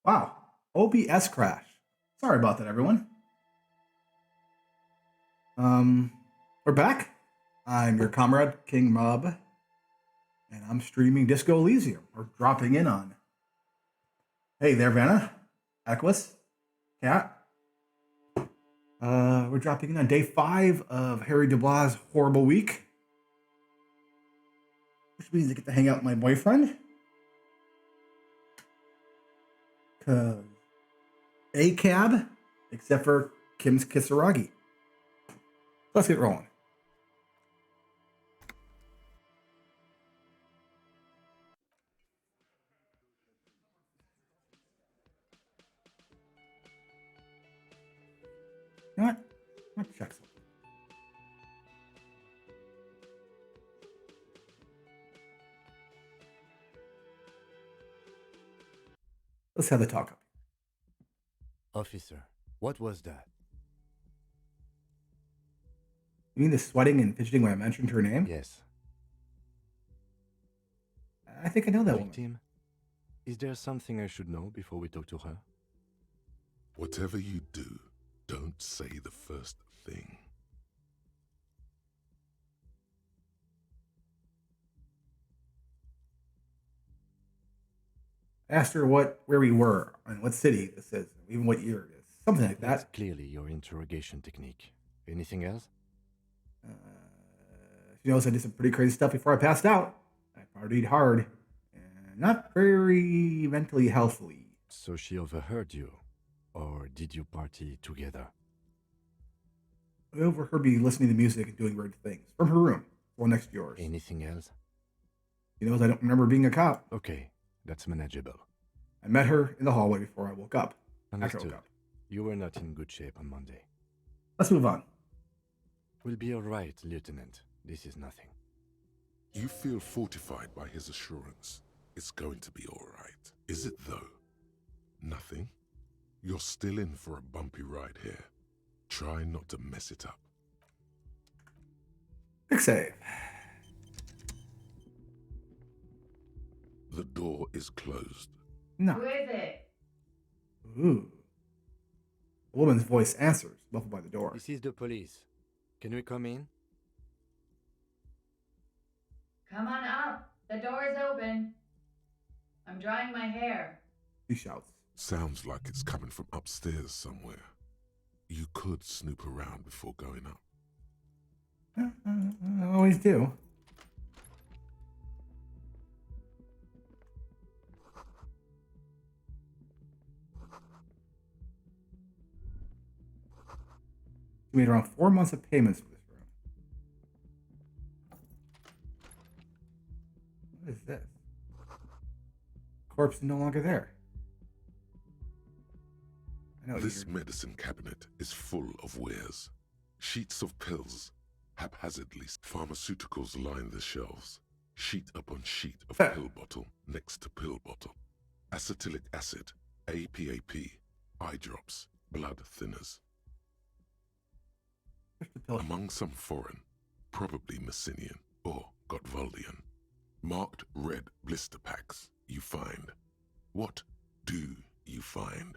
Wow. OBS crash. Sorry about that, everyone. Um, we're back. I'm your comrade, King Mob, and I'm streaming Disco Elysium, or dropping in on. Hey there, Vanna, Equus, Cat. We're dropping in on day 5 of Harry Dubois' horrible week, which means I get to hang out with my boyfriend. Cause a cab, except for Kim's Kisaragi. Let's get rolling. You know what? Let's check something. Let's have the talk up. Officer, what was that? You mean the sweating and fidgeting when I mentioned her name? Yes. I think I know that woman. Victim? Is there something I should know before we talk to her? Whatever you do, don't say the first thing. I asked her where we were and what city this is, even what year it is. Something like That's that. clearly your interrogation technique. Anything else? She knows I did some pretty crazy stuff before I passed out. I partied hard and not very mentally healthily. So she overheard you? Or did you party together? I overheard me listening to music and doing weird things from her room, one next to yours. Anything else? She knows I don't remember being a cop. Okay, that's manageable. I met her in the hallway before I woke up. After I Understood. woke up. You were not in good shape on Monday. Let's move on. We'll be all right, Lieutenant. This is nothing. You feel fortified by his assurance. It's going to be all right. Is it though? Nothing? You're still in for a bumpy ride here. Try not to mess it up. Quick save. The door is closed. No. Who is it? Ooh. A woman's voice answers, muffled by the door. This is the police. Can we come in? Come on up. The door is open. I'm drying my hair. She shouts. Sounds like it's coming from upstairs somewhere. You could snoop around before going up. I always do. She made around 4 months of payments for this room. What is this? Corpse is no longer there. I know This you're... medicine cabinet is full of wares. Sheets of pills. Haphazardly, pharmaceuticals line the shelves. Sheet upon sheet of pill bottle next to pill bottle. Acetylic acid, APAP, eye drops, blood thinners. the pill. Among some foreign, probably Messinian or Gottwaldian, marked red blister packs you find. What do you find?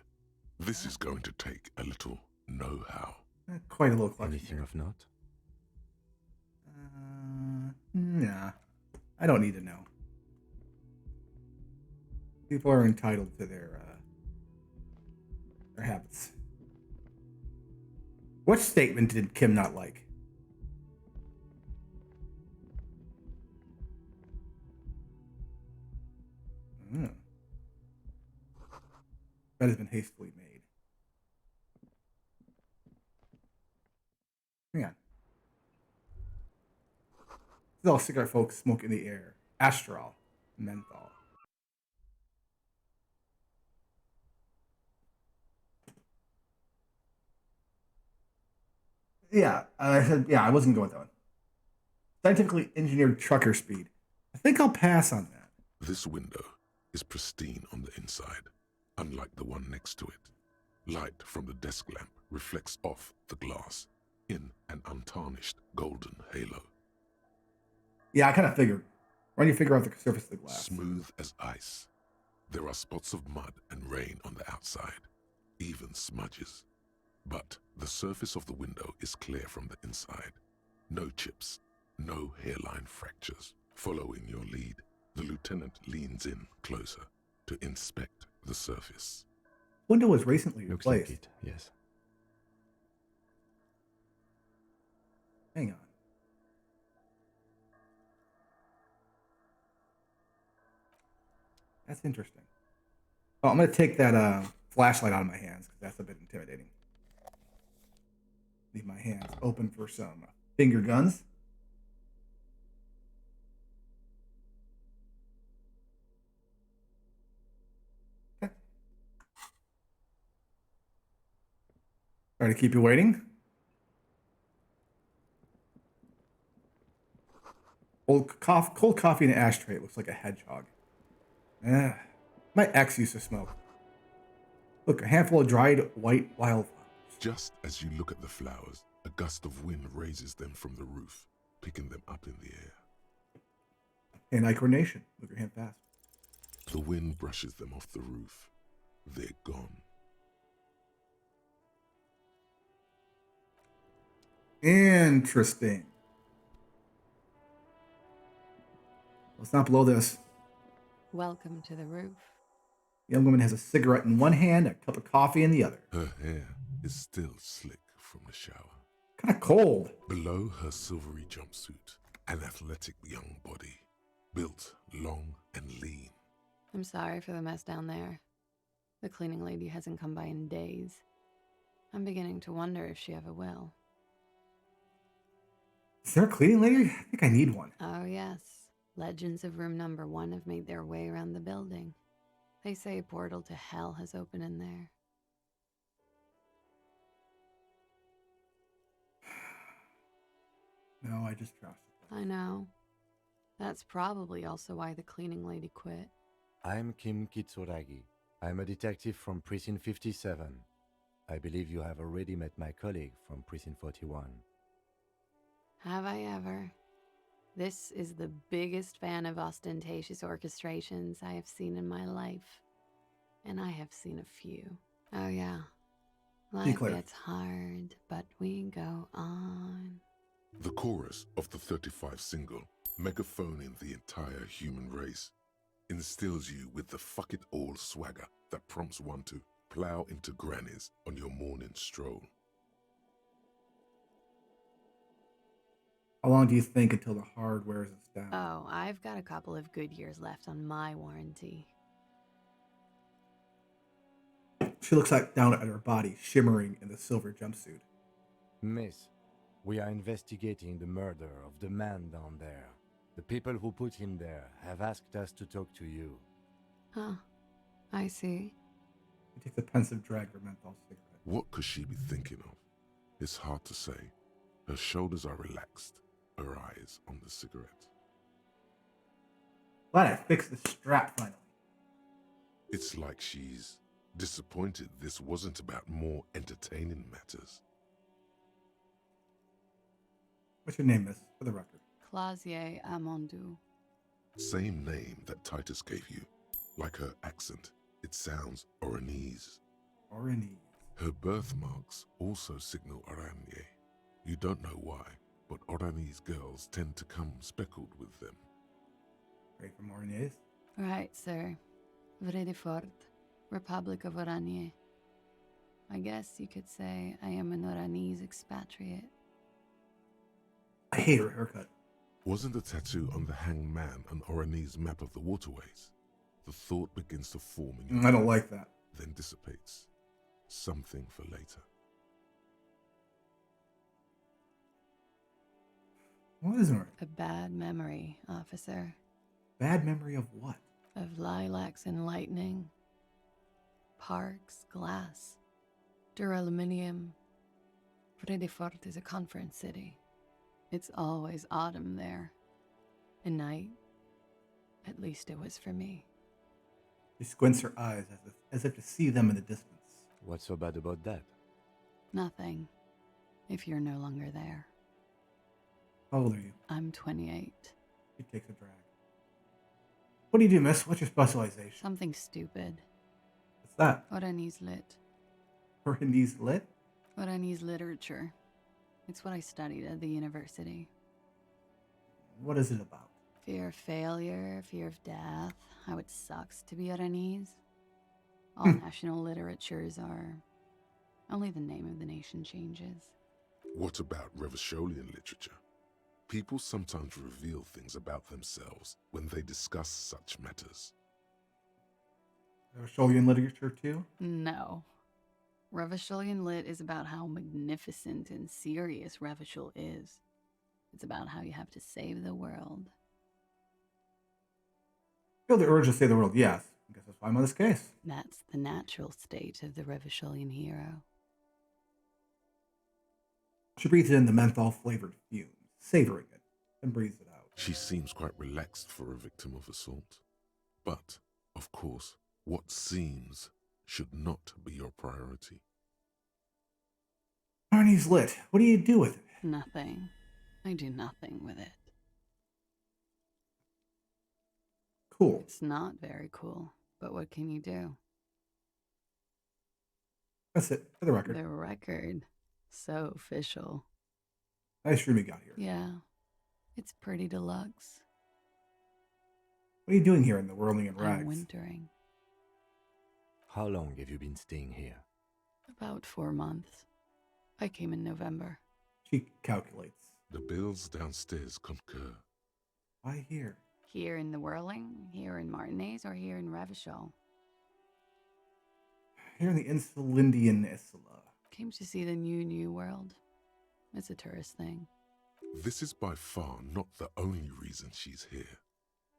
This is going to take a little know-how. Quite a little collection. Anything of note? Nah. I don't need to know. People are entitled to their habits. What statement did Kim not like? That has been hastily made. Hang on. This is all cigarette folks smoke in the air. Astral. Menthol. Yeah, I said, yeah, I wasn't going with that one. Scientifically engineered trucker speed. I think I'll pass on that. This window is pristine on the inside, unlike the one next to it. Light from the desk lamp reflects off the glass in an untarnished golden halo. Yeah, I kind of figured. Why don't you figure out the surface of the glass? Smooth as ice. There are spots of mud and rain on the outside, even smudges. But the surface of the window is clear from the inside. No chips, no hairline fractures. Following your lead, the lieutenant leans in closer to inspect the surface. Window was recently Looks replaced. like it, yes. Hang on. That's interesting. Oh, I'm going to take that flashlight out of my hands because that's a bit intimidating. Leave my hands open for some finger guns. Okay. Sorry to keep you waiting. Cold coffee in an ashtray. It looks like a hedgehog. My ex used to smoke. Look, a handful of dried white wildflowers. Just as you look at the flowers, a gust of wind raises them from the roof, picking them up in the air. Hand-eye coordination. Move your hand fast. The wind brushes them off the roof. They're gone. Interesting. Let's not blow this. Welcome to the roof. The young woman has a cigarette in one hand, a cup of coffee in the other. Her hair is still slick from the shower. Kind of cold. Below her silvery jumpsuit, an athletic young body, built long and lean. I'm sorry for the mess down there. The cleaning lady hasn't come by in days. I'm beginning to wonder if she ever will. Is there a cleaning lady? I think I need one. Oh, yes. Legends of room number 1 have made their way around the building. They say a portal to hell has opened in there. No, I just trust it. I know. That's probably also why the cleaning lady quit. I'm Kim Kitsuragi. I'm a detective from Precinct 57. I believe you have already met my colleague from Precinct 41. Have I ever? This is the biggest fan of ostentatious orchestrations I have seen in my life. And I have seen a few. Oh yeah. Life Clear. gets hard, but we go on. The chorus of the 35 single, megaphoning the entire human race, instills you with the fuck it all swagger that prompts one to plow into grannies on your morning stroll. How long do you think until the hard wears us down? Oh, I've got a couple of good years left on my warranty. She looks down at her body, shimmering in the silver jumpsuit. Miss, we are investigating the murder of the man down there. The people who put him there have asked us to talk to you. Huh. I see. She takes a pensive drag of her menthol cigarette. What could she be thinking of? It's hard to say. Her shoulders are relaxed, her eyes on the cigarette. Glad I fixed the strap finally. It's like she's disappointed this wasn't about more entertaining matters. What's your name, miss, for the record? Clausier Amondou. Same name that Titus gave you. Like her accent, it sounds Oranese. Oranese. Her birthmarks also signal Oranje. You don't know why, but Oranese girls tend to come speckled with them. Straight from Oranese. Right, sir. Vredefort, Republic of Oranje. I guess you could say I am an Oranese expatriate. I hate her haircut. Wasn't the tattoo on the hanged man an Oranese map of the waterways? The thought begins to form in your I don't like that. then dissipates. Something for later. What is it? A bad memory, officer. Bad memory of what? Of lilacs and lightning. Parks, glass. Duraluminium. Vredefort is a conference city. It's always autumn there. And night. At least it was for me. She squints her eyes as if to see them in the distance. What's so bad about that? Nothing. If you're no longer there. How old are you? I'm 28. She takes a drag. What do you do, miss? What's your specialization? Something stupid. What's that? Oranese lit. Oranese lit? Oranese literature. It's what I studied at the university. What is it about? Fear of failure, fear of death, how it sucks to be Oranese. All national literatures are. Only the name of the nation changes. What about Revacholian literature? People sometimes reveal things about themselves when they discuss such matters. Revacholian literature, too? No. Revacholian lit is about how magnificent and serious Revachol is. It's about how you have to save the world. Feel the urge to save the world, yes. I guess that's why I'm on this case. That's the natural state of the Revacholian hero. She breathes in the menthol-flavored fumes, savoring it, and breathes it out. She seems quite relaxed for a victim of assault. But, of course, what seems should not be your priority. Oranese lit. What do you do with it? Nothing. I do nothing with it. Cool. It's not very cool, but what can you do? That's it, for the record. The record. So official. Nice room you got here. Yeah. It's pretty deluxe. What are you doing here in the whirling in rags? I'm wintering. How long have you been staying here? About 4 months. I came in November. She calculates. The bills downstairs concur. Why here? Here in the Whirling, here in Martinez, or here in Revachol. Here in the Insulindian Isla. Came to see the new world. It's a tourist thing. This is by far not the only reason she's here.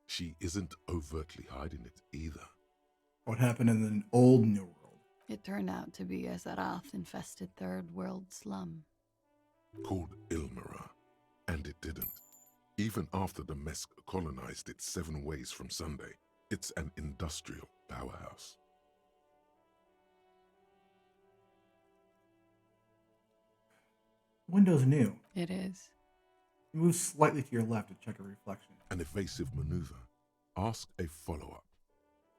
She isn't overtly hiding it either. What happened in the old New World? It turned out to be a Zarath-infested third world slum. Called Ilmara, and it didn't. Even after the Mesk colonized it 7 ways from Sunday, it's an industrial powerhouse. Window's new. It is. You move slightly to your left to check a reflection. An evasive maneuver. Ask a follow-up.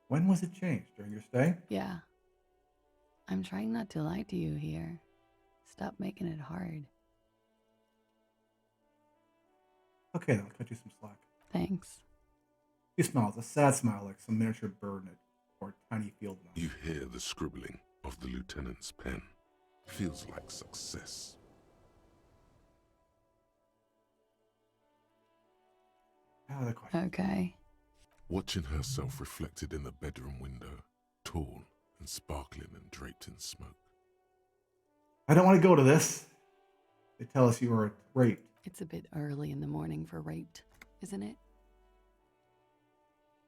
When was it changed? During your stay? Yeah. I'm trying not to lie to you here. Stop making it hard. Okay, I'll cut you some slack. Thanks. She smiles, a sad smile like some miniature bird or a tiny field mouse. You hear the scribbling of the lieutenant's pen. Feels like success. Now the question. Okay. Watching herself reflected in the bedroom window, tall and sparkling and draped in smoke. I don't want to go to this. They tell us you were raped. It's a bit early in the morning for raped, isn't it?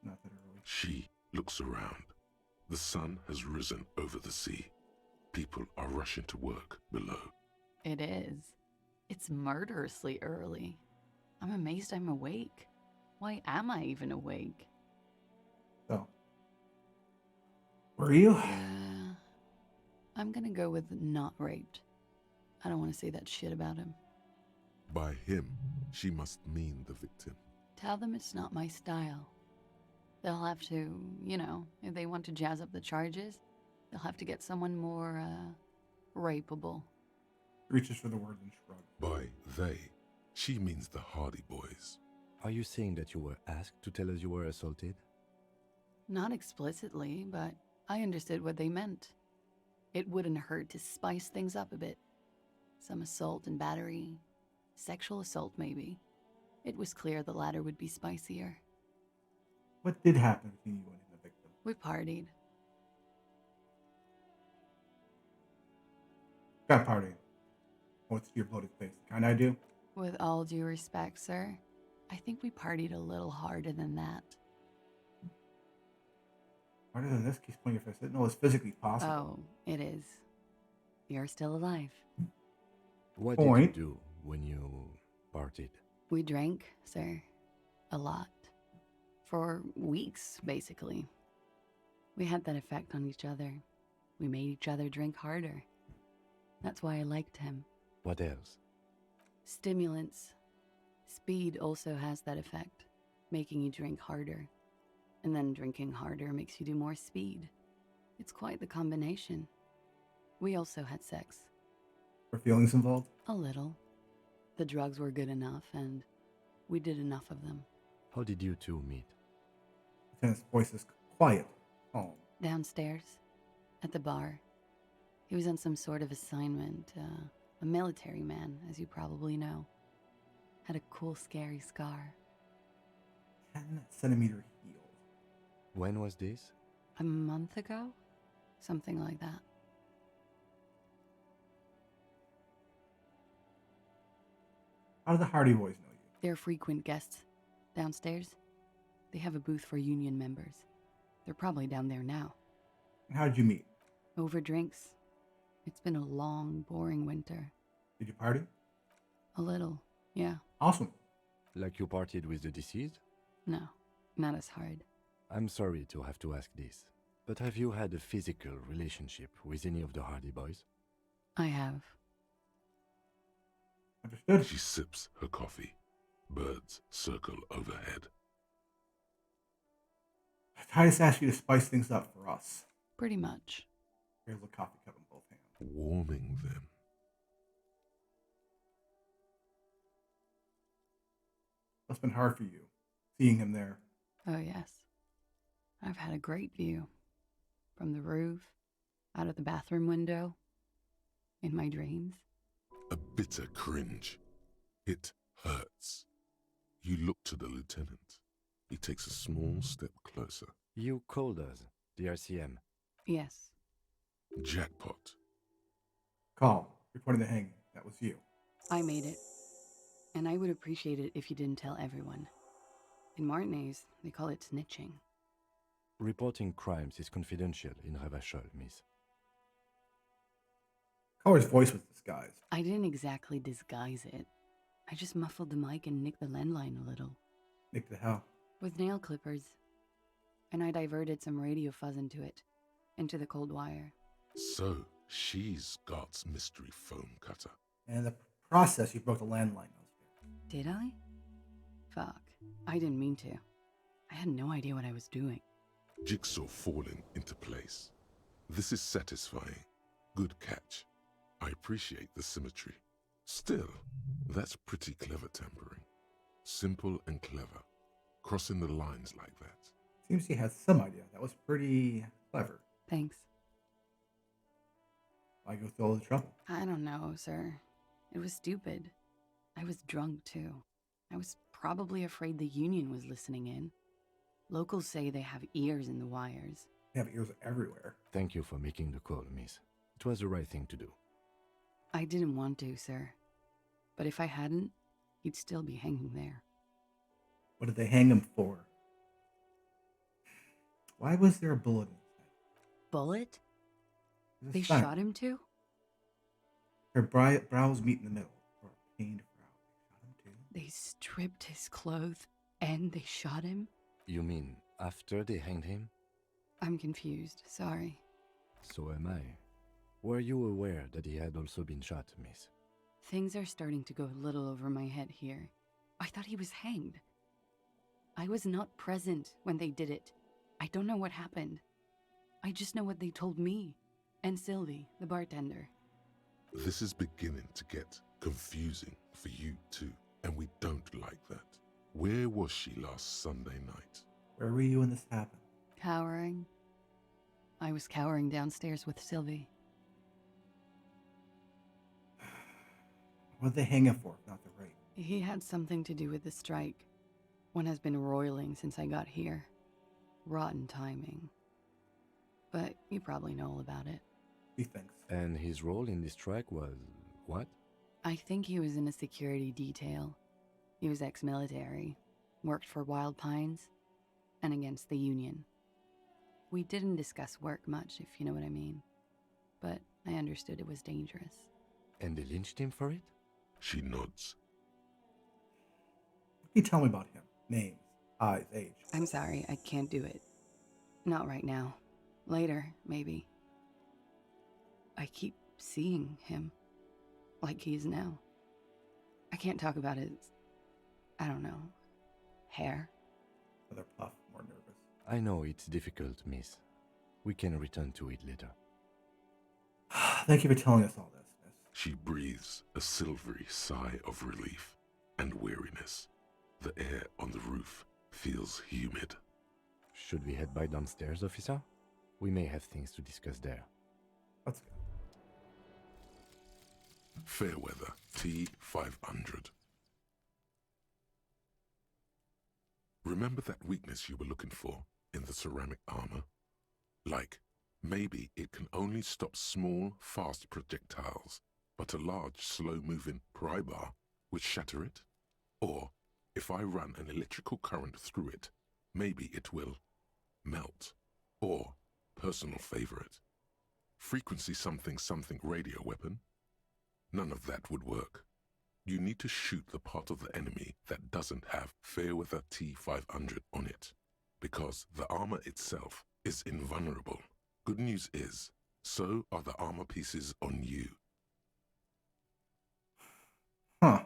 Not that early. She looks around. The sun has risen over the sea. People are rushing to work below. It is. It's murderously early. I'm amazed I'm awake. Why am I even awake? So, were you? I'm gonna go with not raped. I don't want to say that shit about him. By him, she must mean the victim. Tell them it's not my style. They'll have to, if they want to jazz up the charges, they'll have to get someone more, rapeable. Reaches for the word and shrugs. By they, she means the Hardy Boys. Are you saying that you were asked to tell us you were assaulted? Not explicitly, but I understood what they meant. It wouldn't hurt to spice things up a bit. Some assault and battery. Sexual assault, maybe. It was clear the latter would be spicier. What did happen between you and the victim? We partied. Got partying. What's your bloated face? The kind I do? With all due respect, sir, I think we partied a little harder than that. Harder than this? Keeps pointing your face. I didn't know it was physically possible. Oh, it is. You're still alive. What Point. did you do when you partied? We drank, sir. A lot. For weeks, basically. We had that effect on each other. We made each other drink harder. That's why I liked him. What else? Stimulants. Speed also has that effect, making you drink harder. And then drinking harder makes you do more speed. It's quite the combination. We also had sex. Were feelings involved? A little. The drugs were good enough, and we did enough of them. How did you two meet? Lieutenant's voice is quiet, calm. Downstairs, at the bar. He was on some sort of assignment. A military man, as you probably know. Had a cool, scary scar. 10-centimeter heel. When was this? A month ago? Something like that. How do the Hardy Boys know you? They're frequent guests. Downstairs, they have a booth for union members. They're probably down there now. And how did you meet? Over drinks. It's been a long, boring winter. Did you party? A little, yeah. Awesome. Like you partied with the deceased? No, not as hard. I'm sorry to have to ask this, but have you had a physical relationship with any of the Hardy Boys? I have. Understood. She sips her coffee. Birds circle overhead. Titus asked you to spice things up for us. Pretty much. Here's a coffee cup in both hands. Warming them. Must have been hard for you, seeing him there. Oh, yes. I've had a great view. From the roof, out of the bathroom window, in my dreams. A bitter cringe. It hurts. You look to the lieutenant. He takes a small step closer. You called us, the RCM. Yes. Jackpot. Call, reporting the hanging. That was you. I made it. And I would appreciate it if you didn't tell everyone. In Martinez, they call it snitching. Reporting crimes is confidential in Revachol, miss. Caller's voice was disguised. I didn't exactly disguise it. I just muffled the mic and nicked the landline a little. Nick the hell. With nail clippers. And I diverted some radio fuzz into it. Into the cold wire. So, she's God's mystery phone cutter. And in the process, you broke the landline. Did I? Fuck. I didn't mean to. I had no idea what I was doing. Jigsaw falling into place. This is satisfying. Good catch. I appreciate the symmetry. Still, that's pretty clever tampering. Simple and clever. Crossing the lines like that. Seems he had some idea. That was pretty clever. Thanks. Why go through all the trouble? I don't know, sir. It was stupid. I was drunk, too. I was probably afraid the union was listening in. Locals say they have ears in the wires. They have ears everywhere. Thank you for making the call, miss. It was the right thing to do. I didn't want to, sir. But if I hadn't, he'd still be hanging there. What did they hang him for? Why was there a bullet in his head? Bullet? It was a They sign. shot him too? Her brows meet in the middle. Or a pained brow. They shot him too. They stripped his clothes and they shot him? You mean after they hanged him? I'm confused. Sorry. So am I. Were you aware that he had also been shot, miss? Things are starting to go a little over my head here. I thought he was hanged. I was not present when they did it. I don't know what happened. I just know what they told me. And Sylvie, the bartender. This is beginning to get confusing for you too, and we don't like that. Where was she last Sunday night? Where were you when this happened? Cowering. I was cowering downstairs with Sylvie. What did they hang him for, if not the rape? He had something to do with the strike. One has been roiling since I got here. Rotten timing. But you probably know all about it. He thinks. And his role in this strike was what? I think he was in a security detail. He was ex-military, worked for Wild Pines, and against the Union. We didn't discuss work much, if you know what I mean. But I understood it was dangerous. And they lynched him for it? She nods. What can you tell me about him? Names, eyes, age. I'm sorry, I can't do it. Not right now. Later, maybe. I keep seeing him. Like he is now. I can't talk about his... I don't know. Hair. Other puff, more nervous. I know it's difficult, miss. We can return to it later. Thank you for telling us all this, miss. She breathes a silvery sigh of relief and weariness. The air on the roof feels humid. Should we head by downstairs, officer? We may have things to discuss there. Let's go. Fairweather T500. Remember that weakness you were looking for in the ceramic armor? Like, maybe it can only stop small, fast projectiles, but a large, slow-moving pry bar would shatter it? Or, if I run an electrical current through it, maybe it will melt. Or, personal favorite, frequency something something radio weapon? None of that would work. You need to shoot the part of the enemy that doesn't have Fairweather T500 on it, because the armor itself is invulnerable. Good news is, so are the armor pieces on you. Huh.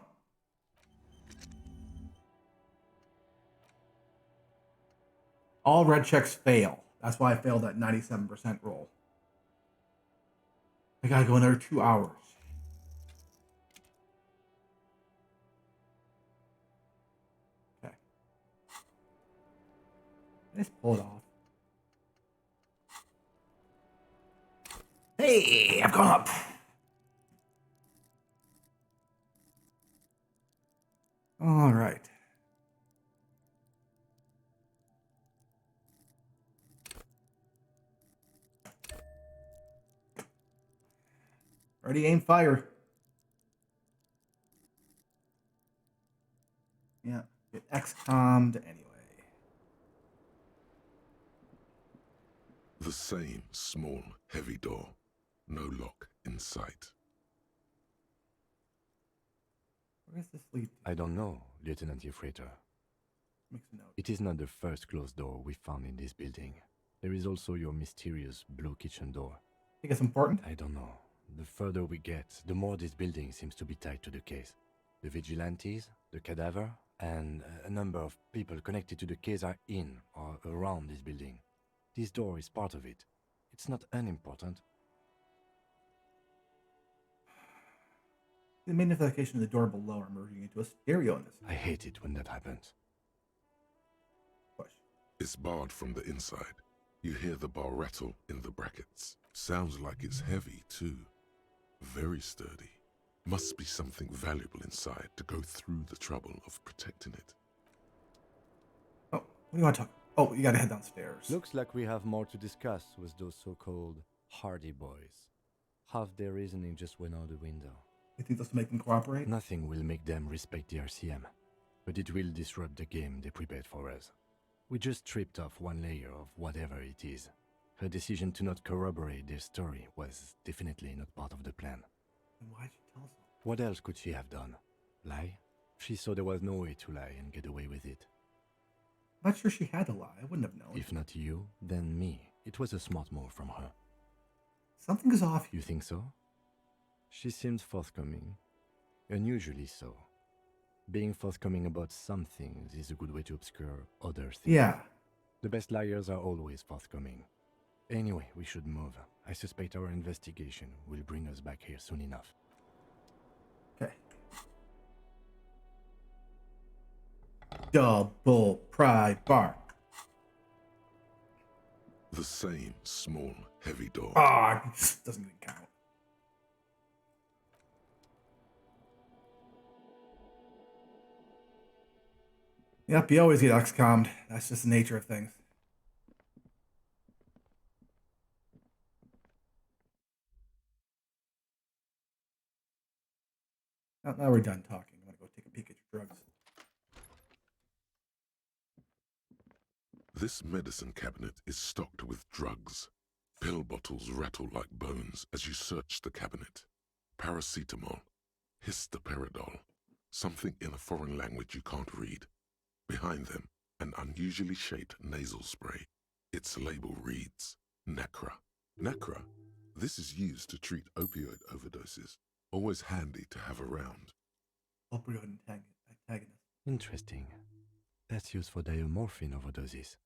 All red checks fail. That's why I failed that 97% roll. I gotta go another 2 hours. Okay. Let's pull it off. Hey, I've gone up. All right. Ready, aim, fire. Yeah, get XCOM'd anyway. The same small, heavy door. No lock in sight. Where does this lead to? I don't know, Lieutenant Yefreiter. Makes a note. It is not the first closed door we found in this building. There is also your mysterious blue kitchen door. Think it's important? I don't know. The further we get, the more this building seems to be tied to the case. The vigilantes, the cadaver, and a number of people connected to the case are in or around this building. This door is part of it. It's not unimportant. The magnification of the door below are merging into a stereo in this I hate it when that happens. push. It's barred from the inside. You hear the bar rattle in the brackets. Sounds like it's heavy, too. Very sturdy. Must be something valuable inside to go through the trouble of protecting it. Oh, what do you want to talk? Oh, you gotta head downstairs. Looks like we have more to discuss with those so-called Hardy Boys. Half their reasoning just went out the window. You think this will make them cooperate? Nothing will make them respect the RCM, but it will disrupt the game they prepared for us. We just stripped off one layer of whatever it is. Her decision to not corroborate their story was definitely not part of the plan. Then why'd you tell us all? What else could she have done? Lie? She saw there was no way to lie and get away with it. I'm not sure she had to lie. I wouldn't have known. If not you, then me. It was a smart move from her. Something is off. You think so? She seemed forthcoming. Unusually so. Being forthcoming about some things is a good way to obscure other things. Yeah. The best liars are always forthcoming. Anyway, we should move. I suspect our investigation will bring us back here soon enough. Okay. Double pry bar. The same small, heavy door. Ah, doesn't even count. Yep, you always get XCOM'd. That's just the nature of things. Now we're done talking. I'm gonna go take a peek at your drugs. This medicine cabinet is stocked with drugs. Pill bottles rattle like bones as you search the cabinet. Paracetamol, histoparidol, something in a foreign language you can't read. Behind them, an unusually shaped nasal spray. Its label reads Nacra. Nacra, this is used to treat opioid overdoses. Always handy to have around. Opioid antagonist. Interesting. That's used for diamorphine overdoses.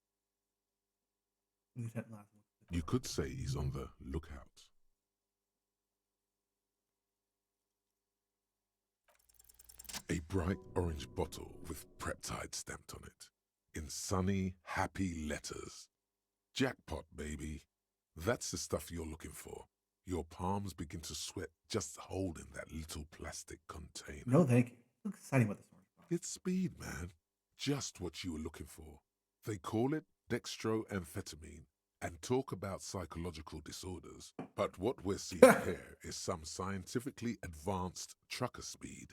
Lieutenant Lassel. You could say he's on the lookout. A bright orange bottle with Preptide stamped on it, in sunny, happy letters. Jackpot, baby. That's the stuff you're looking for. Your palms begin to sweat just holding that little plastic container. No, thank you. Looks exciting with this orange box. It's speed, man. Just what you were looking for. They call it dextroamphetamine and talk about psychological disorders. But what we're seeing here is some scientifically advanced trucker speed.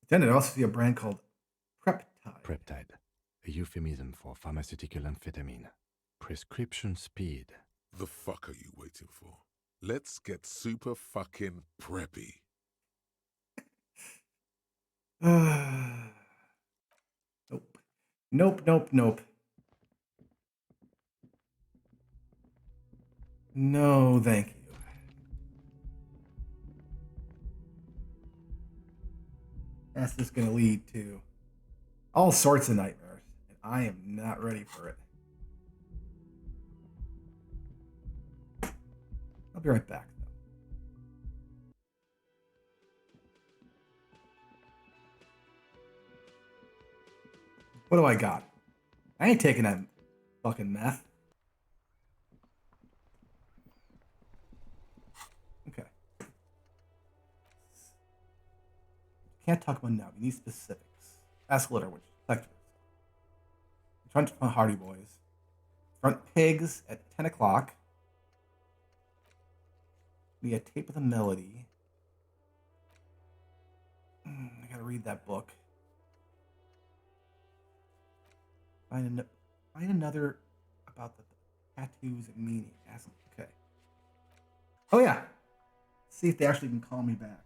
Then I also see a brand called Preptide. Preptide, a euphemism for pharmaceutical amphetamine. Prescription speed. The fuck are you waiting for? Let's get super fucking preppy. Nope. Nope, nope, nope. No, thank you. That's just going to lead to all sorts of nightmares, and I am not ready for it. I'll be right back, though. What do I got? I ain't taking that fucking meth. Okay. Can't talk about now. We need specifics. Escalator, which sector? Front Hardy Boys. Front Pigs at 10 o'clock. We got Tape of the Melody. I gotta read that book. Find another about the tattoos and meaning. Ask them. Okay. Oh yeah. See if they actually can call me back.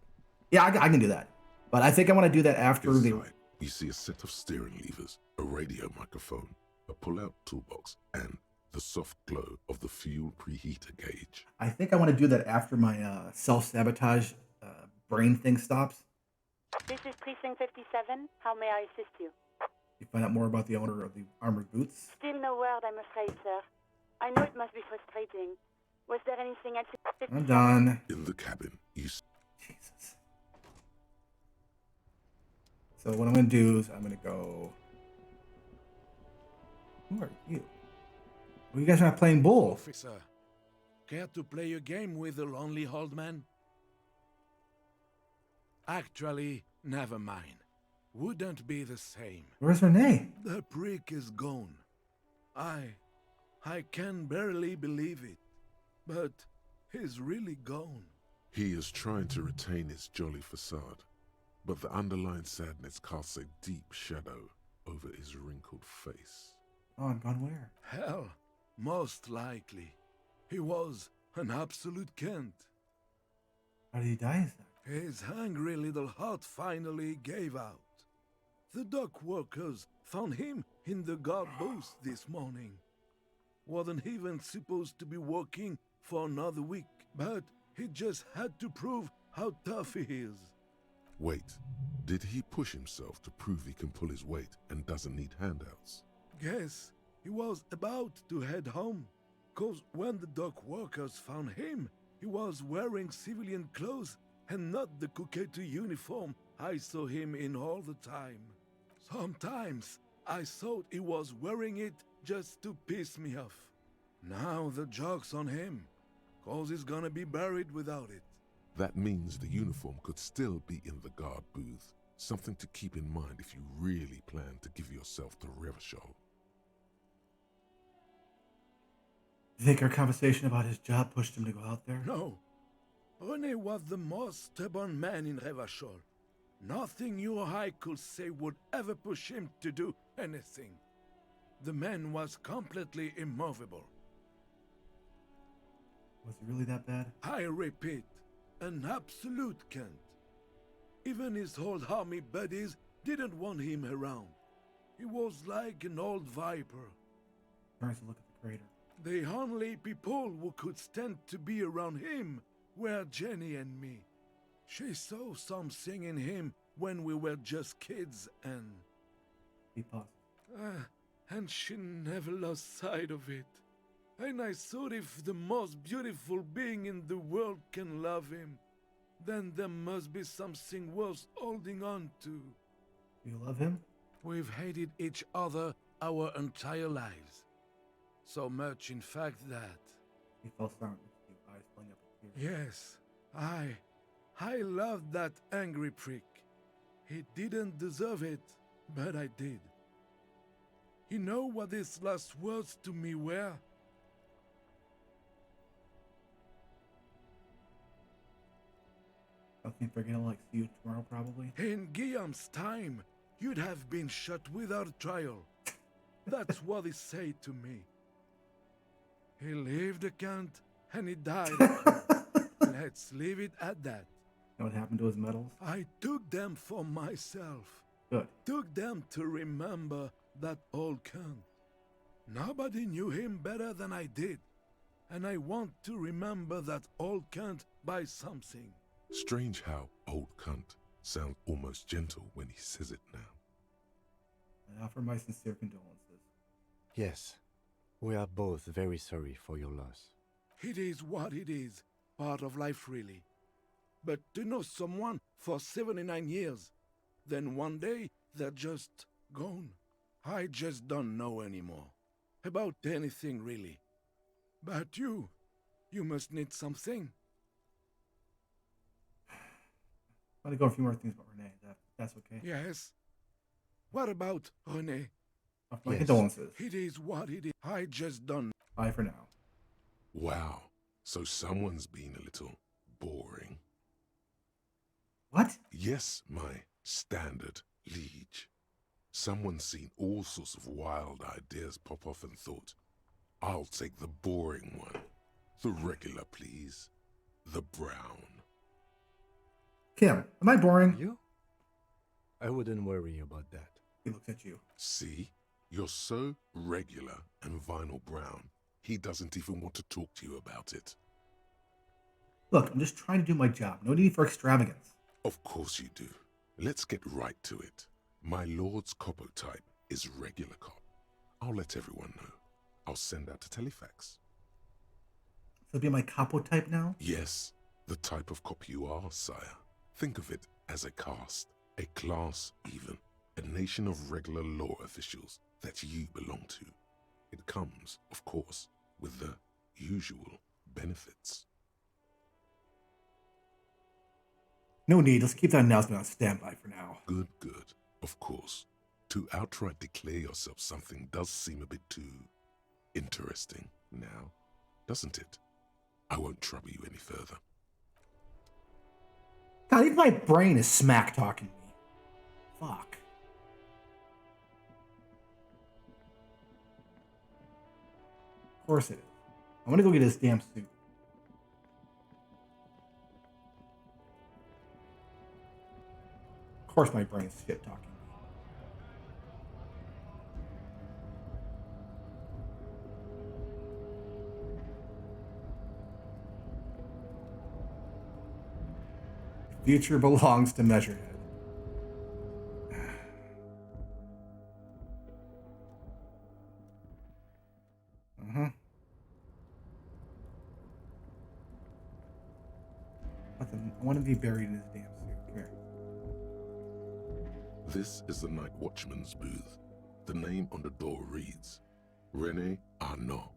Yeah, I can do that. But I think I want to do that after the. Inside, you see a set of steering levers, a radio microphone, a pull-out toolbox, and the soft glow of the fuel preheater gauge. I think I want to do that after my self-sabotage brain thing stops. This is Precinct 57. How may I assist you? You find out more about the owner of the armored boots. Still no word, I'm afraid, sir. I know it must be frustrating. Was there anything else? I'm done. In the cabin, you Jesus. So what I'm going to do is I'm going to go... Who are you? Well, you guys are not playing bull. Officer, care to play a game with the lonely old man? Actually, never mind. Wouldn't be the same. Where's Renee? The prick is gone. I can barely believe it. But he's really gone. He is trying to retain his jolly facade, but the underlying sadness casts a deep shadow over his wrinkled face. Oh, I'm gone where? Hell, most likely. He was an absolute Kent. How did he die? Is that? His hungry little heart finally gave out. The dock workers found him in the guard booth this morning. Wasn't even supposed to be working for another week, but he just had to prove how tough he is. Wait, did he push himself to prove he can pull his weight and doesn't need handouts? Guess he was about to head home, 'cause when the dock workers found him, he was wearing civilian clothes and not the Kuketu uniform I saw him in all the time. Sometimes I thought he was wearing it just to piss me off. Now the joke's on him, 'cause he's gonna be buried without it. That means the uniform could still be in the guard booth. Something to keep in mind if you really plan to give yourself to Revachol. You think our conversation about his job pushed him to go out there? No. René was the most stubborn man in Revachol. Nothing you or I could say would ever push him to do anything. The man was completely immovable. Was he really that bad? I repeat, an absolute Kent. Even his old army buddies didn't want him around. He was like an old viper. Turns to look at the crater. The only people who could stand to be around him were Jenny and me. She saw something in him when we were just kids and... He paused. and she never lost sight of it. And I thought if the most beautiful being in the world can love him, then there must be something worth holding on to. Do you love him? We've hated each other our entire lives. So much, in fact, that... He fell silent with his eyes filling up with tears. Yes, I loved that angry prick. He didn't deserve it, but I did. You know what his last words to me were? I think they're gonna like see you tomorrow, probably. In Guillaume's time, you'd have been shot without trial. That's what he said to me. He lived a cunt and he died. Let's leave it at that. You know what happened to his medals? I took them for myself. Good. Took them to remember that old cunt. Nobody knew him better than I did. And I want to remember that old cunt by something. Strange how old cunt sounds almost gentle when he says it now. I offer my sincere condolences. Yes, we are both very sorry for your loss. It is what it is. Part of life, really. But to know someone for 79 years, then one day they're just gone. I just don't know anymore. About anything, really. But you must need something. I'm gonna go over a few more things about Renee. That's okay. Yes? What about René? Offer my Yes. condolences. It is what it is. I just don't. Bye for now. Wow, so someone's been a little boring. What? Yes, my standard liege. Someone's seen all sorts of wild ideas pop off and thought, I'll take the boring one. The regular, please. The brown. Kim, am I boring? You? I wouldn't worry about that. He looks at you. See? You're so regular and vinyl brown, he doesn't even want to talk to you about it. Look, I'm just trying to do my job. No need for extravagance. Of course you do. Let's get right to it. My lord's coppo type is regular cop. I'll let everyone know. I'll send out a telefax. So be my capo type now? Yes, the type of cop you are, sire. Think of it as a caste, a class even, a nation of regular law officials that you belong to. It comes, of course, with the usual benefits. No need. Let's keep that announcement on standby for now. Good, good. Of course. To outright declare yourself something does seem a bit too interesting now, doesn't it? I won't trouble you any further. God, even my brain is smack talking me. Fuck. Of course it is. I'm gonna go get his damn suit. Of course my brain's shit talking me. The future belongs to Measurehead. I want to be buried in his damn suit. Come here. This is the night watchman's booth. The name on the door reads, René Arnaud.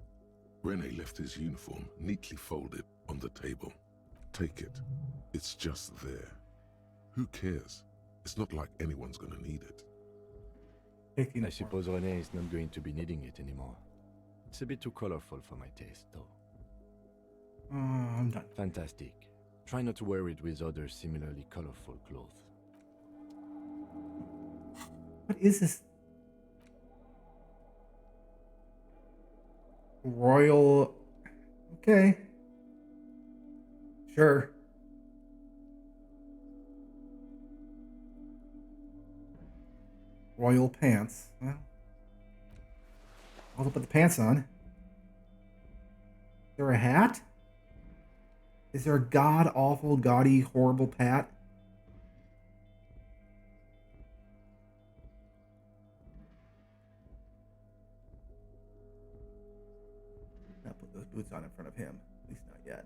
René left his uniform neatly folded on the table. Take it. It's just there. Who cares? It's not like anyone's gonna need it. Take the I uniform. suppose René is not going to be needing it anymore. It's a bit too colorful for my taste, though. I'm done. Fantastic. Try not to wear it with other similarly colorful clothes. What is this? Royal. Okay. Sure. Royal pants. Well, I'll put the pants on. Is there a hat? Is there a god awful, gaudy, horrible hat? him. At least not yet.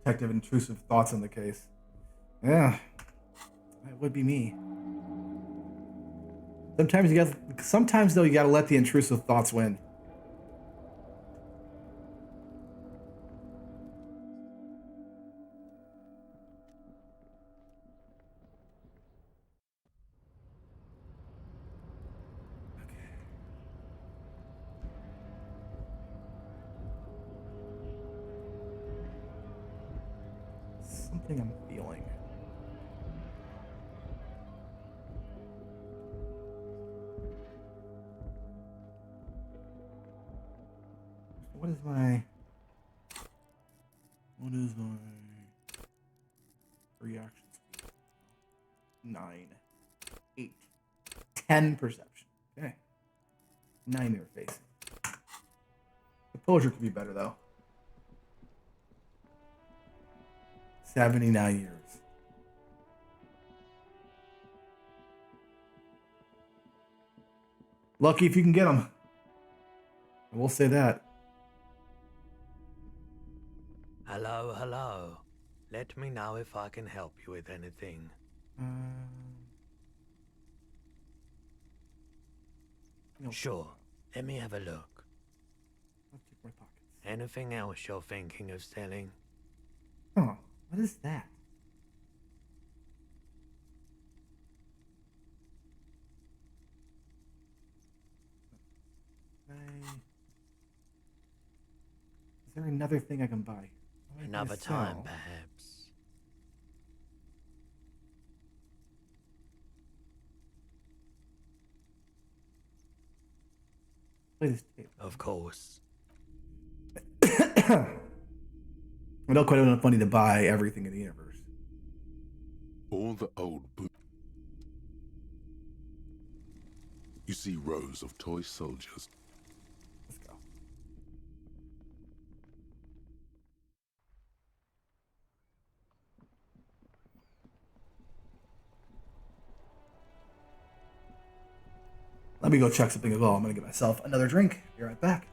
Detective intrusive thoughts on the case. Yeah, that would be me. Sometimes though you gotta let the intrusive thoughts win. Something I'm feeling. What is my reaction speed? 9, 8, 10 perception. Okay. 9 near facing. Composure could be better though. 79 years. Lucky if you can get them. I will say that. Hello, hello. Let me know if I can help you with anything. No. Sure. Let me have a look. I'll check my pockets. Anything else you're thinking of selling? Oh, what is that? Is there another thing I can buy? What am I gonna Another time, sell? perhaps. Play this tape. Of course. I know quite enough money to buy everything in the universe. All the old You see rows of toy soldiers. Let's go. Let me go check something as well. I'm gonna get myself another drink. Be right back.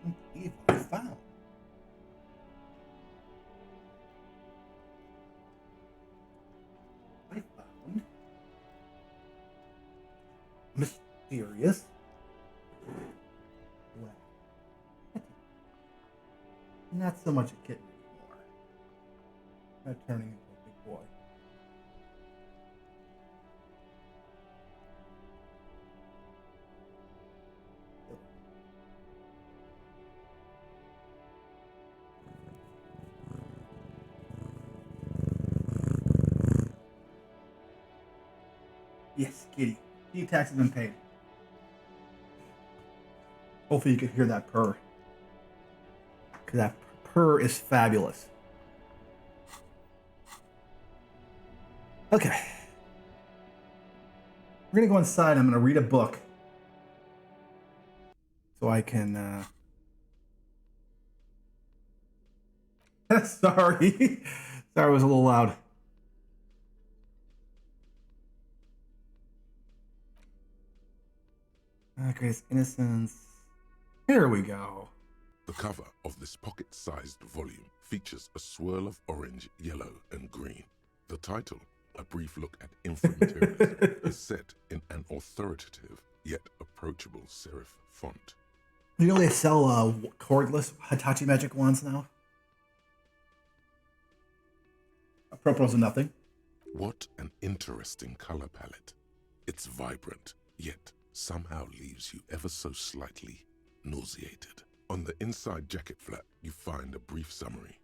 don't believe what I found. I found mysterious lab. Not so much a kitten anymore. Not turning into a big boy. Yes, kitty. Kitty tax has been paid. Hopefully you can hear that purr. Because that purr is fabulous. Okay. We're going to go inside. I'm going to read a book. So I can... Sorry. Sorry, it was a little loud. Greatest innocence. Here we go. The cover of this pocket-sized volume features a swirl of orange, yellow, and green. The title, A Brief Look at Inframaterialism, is set in an authoritative yet approachable serif font. You know they sell cordless Hitachi Magic wands now? Apropos of nothing. What an interesting color palette. It's vibrant, yet somehow leaves you ever so slightly nauseated. On the inside jacket flap, you find a brief summary.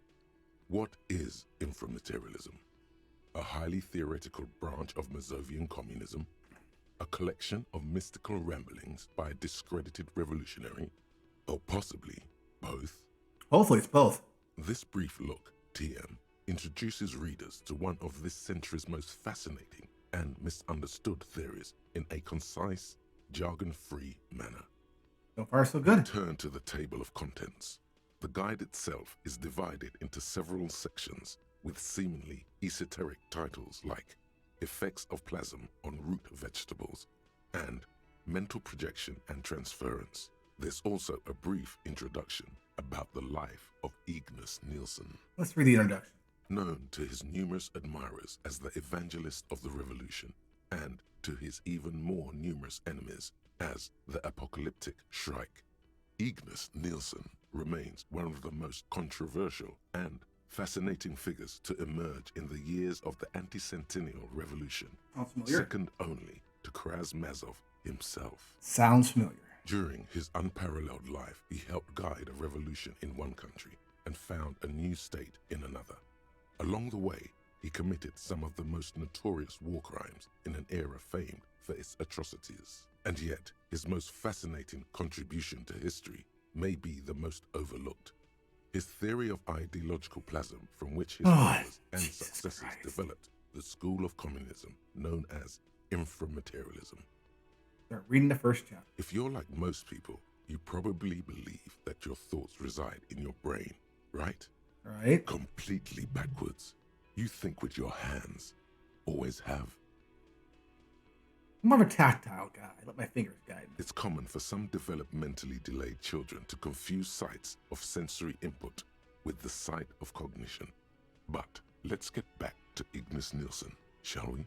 What is inframaterialism? A highly theoretical branch of Mazovian communism? A collection of mystical ramblings by a discredited revolutionary? Or possibly both? Hopefully it's both. This brief look, TM, introduces readers to one of this century's most fascinating and misunderstood theories in a concise, jargon-free manner. So far, so good. Turn to the table of contents. The guide itself is divided into several sections with seemingly esoteric titles like Effects of Plasm on Root Vegetables and Mental Projection and Transference. There's also a brief introduction about the life of Ignis Nielsen. Let's read the introduction. Known to his numerous admirers as the evangelist of the revolution, and to his even more numerous enemies as the apocalyptic Shrike, Ignis Nielsen remains one of the most controversial and fascinating figures to emerge in the years of the anti-centennial revolution, second only to Krasmazov himself. Sounds familiar. During his unparalleled life, he helped guide a revolution in one country and found a new state in another. Along the way, he committed some of the most notorious war crimes in an era famed for its atrocities. And yet, his most fascinating contribution to history may be the most overlooked. His theory of ideological plasm, from which his followers and successors developed the school of communism known as inframaterialism. Start reading the first chapter. If you're like most people, you probably believe that your thoughts reside in your brain, right? Right. Completely backwards. You think with your hands. Always have. I'm more of a tactile guy. I let my fingers guide me. It's common for some developmentally delayed children to confuse sights of sensory input with the sight of cognition. But let's get back to Ignis Nielsen, shall we? You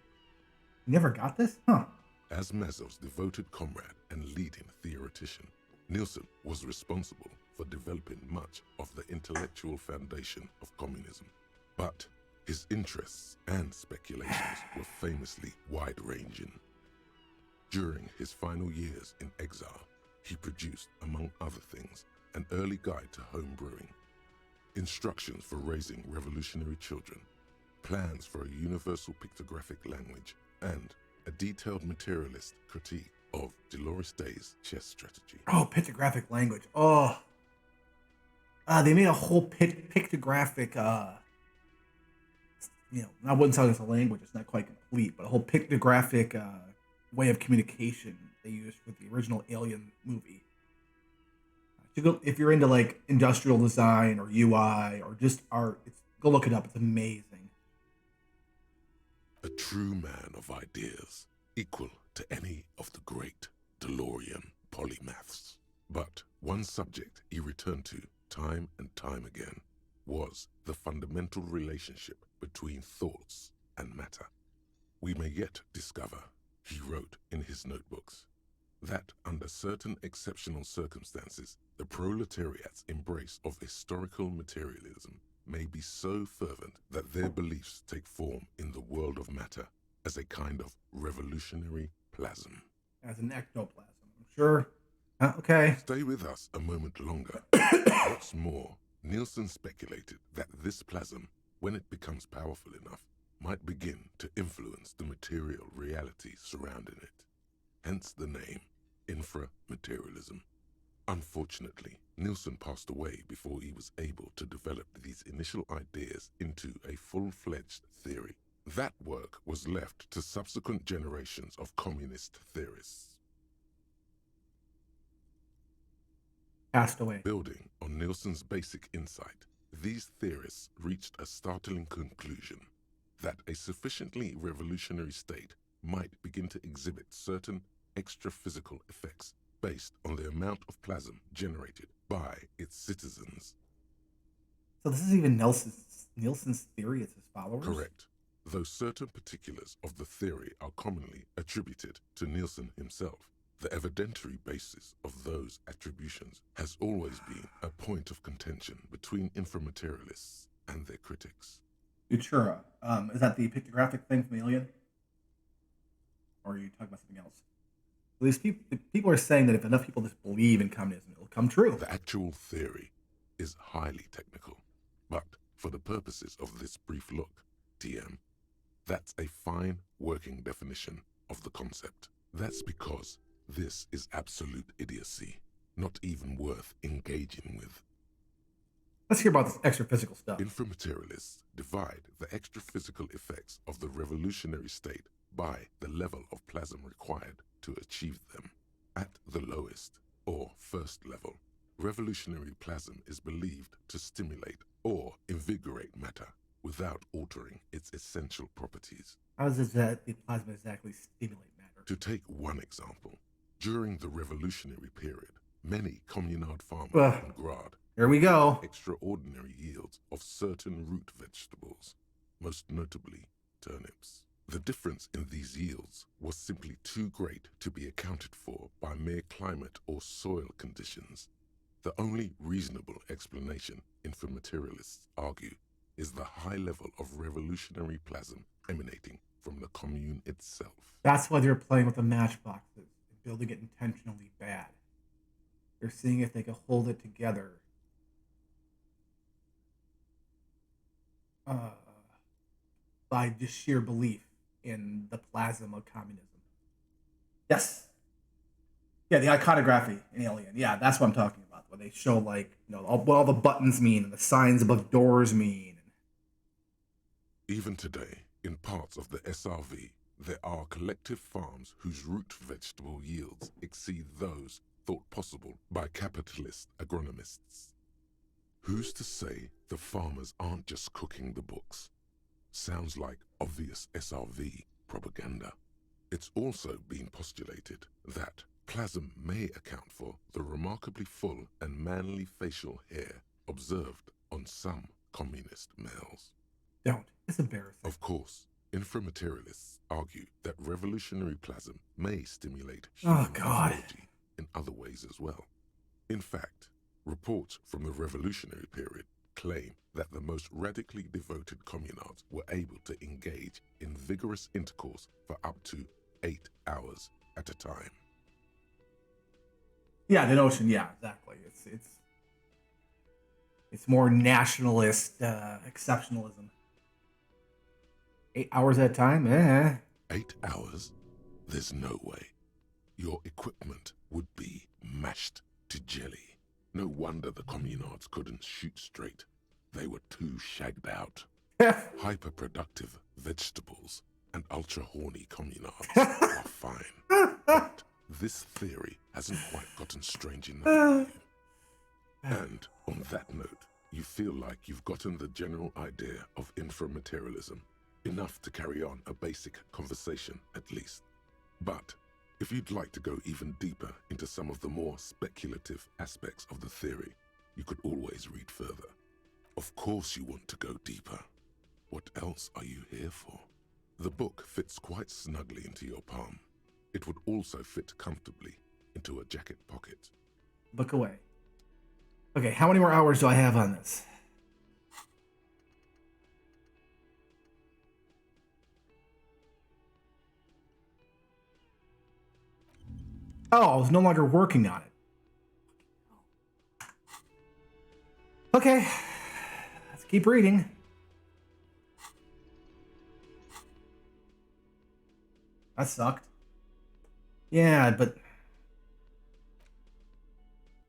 never got this? Huh. As Mazov's devoted comrade and leading theoretician, Nielsen was responsible for developing much of the intellectual foundation of communism. But his interests and speculations were famously wide-ranging. During his final years in exile, he produced, among other things, an early guide to home brewing, instructions for raising revolutionary children, plans for a universal pictographic language, and a detailed materialist critique of Dolores Day's chess strategy. Oh, pictographic language. Oh. They made a whole pictographic, I wouldn't say it's a language, it's not quite complete, but a whole pictographic way of communication they used with the original Alien movie. If you're into like industrial design or UI or just art, go look it up. It's amazing. A true man of ideas, equal to any of the great DeLorean polymaths. But one subject he returned to time and time again was the fundamental relationship between thoughts and matter. We may yet discover, he wrote in his notebooks, that under certain exceptional circumstances, the proletariat's embrace of historical materialism may be so fervent that their beliefs take form in the world of matter as a kind of revolutionary plasm. As an ectoplasm. I'm sure. Okay. Stay with us a moment longer. What's more, Nielsen speculated that this plasm, when it becomes powerful enough, might begin to influence the material reality surrounding it. Hence the name, inframaterialism. Unfortunately, Nielsen passed away before he was able to develop these initial ideas into a full-fledged theory. That work was left to subsequent generations of communist theorists. Passed away. Building on Nielsen's basic insight, these theorists reached a startling conclusion that a sufficiently revolutionary state might begin to exhibit certain extra-physical effects based on the amount of plasm generated by its citizens. So this is even Nielsen's theory. It's his followers? Correct. Though certain particulars of the theory are commonly attributed to Nielsen himself, the evidentiary basis of those attributions has always been a point of contention between inframaterialists and their critics. Futura. Is that the pictographic thing from Alien? Or are you talking about something else? At least people are saying that if enough people just believe in communism, it'll come true. The actual theory is highly technical, but for the purposes of this brief look, TM, that's a fine working definition of the concept. That's because this is absolute idiocy, not even worth engaging with. Let's hear about this extra-physical stuff. Inframaterialists divide the extra-physical effects of the revolutionary state by the level of plasm required to achieve them. At the lowest, or first level, revolutionary plasm is believed to stimulate or invigorate matter without altering its essential properties. How does the plasma exactly stimulate matter? To take one example, during the revolutionary period, many communard farmers in Grad here we go. Extraordinary yields of certain root vegetables, most notably turnips. The difference in these yields was simply too great to be accounted for by mere climate or soil conditions. The only reasonable explanation, inframaterialists argue, is the high level of revolutionary plasm emanating from the commune itself. That's why they're playing with the matchboxes and building it intentionally bad. They're seeing if they can hold it together. By just sheer belief in the plasm of communism. Yes. Yeah, the iconography in Alien. Yeah, that's what I'm talking about. Where they show, like, what all the buttons mean and the signs above doors mean. Even today, in parts of the SRV, there are collective farms whose root vegetable yields exceed those thought possible by capitalist agronomists. Who's to say the farmers aren't just cooking the books? Sounds like obvious SRV propaganda. It's also been postulated that plasm may account for the remarkably full and manly facial hair observed on some communist males. Don't. It's embarrassing. Of course, inframaterialists argue that revolutionary plasm may stimulate human physiology in other ways as well. In fact, reports from the revolutionary period claim that the most radically devoted communards were able to engage in vigorous intercourse for up to 8 hours at a time. Yeah, the notion, yeah, exactly. It's more nationalist exceptionalism. 8 hours at a time? 8 hours? There's no way. Your equipment would be mashed to jelly. No wonder the communards couldn't shoot straight. They were too shagged out. Hyper-productive vegetables and ultra-horny communards are fine. But this theory hasn't quite gotten strange enough for you. And on that note, you feel like you've gotten the general idea of inframaterialism, enough to carry on a basic conversation at least. But if you'd like to go even deeper into into some of the more speculative aspects of the theory, you could always read further. Of course you want to go deeper. What else are you here for? The book fits quite snugly into your palm. It would also fit comfortably into a jacket pocket. Look away. Okay, how many more hours do I have on this? Oh, I was no longer working on it. Okay, let's keep reading. That sucked. Yeah, but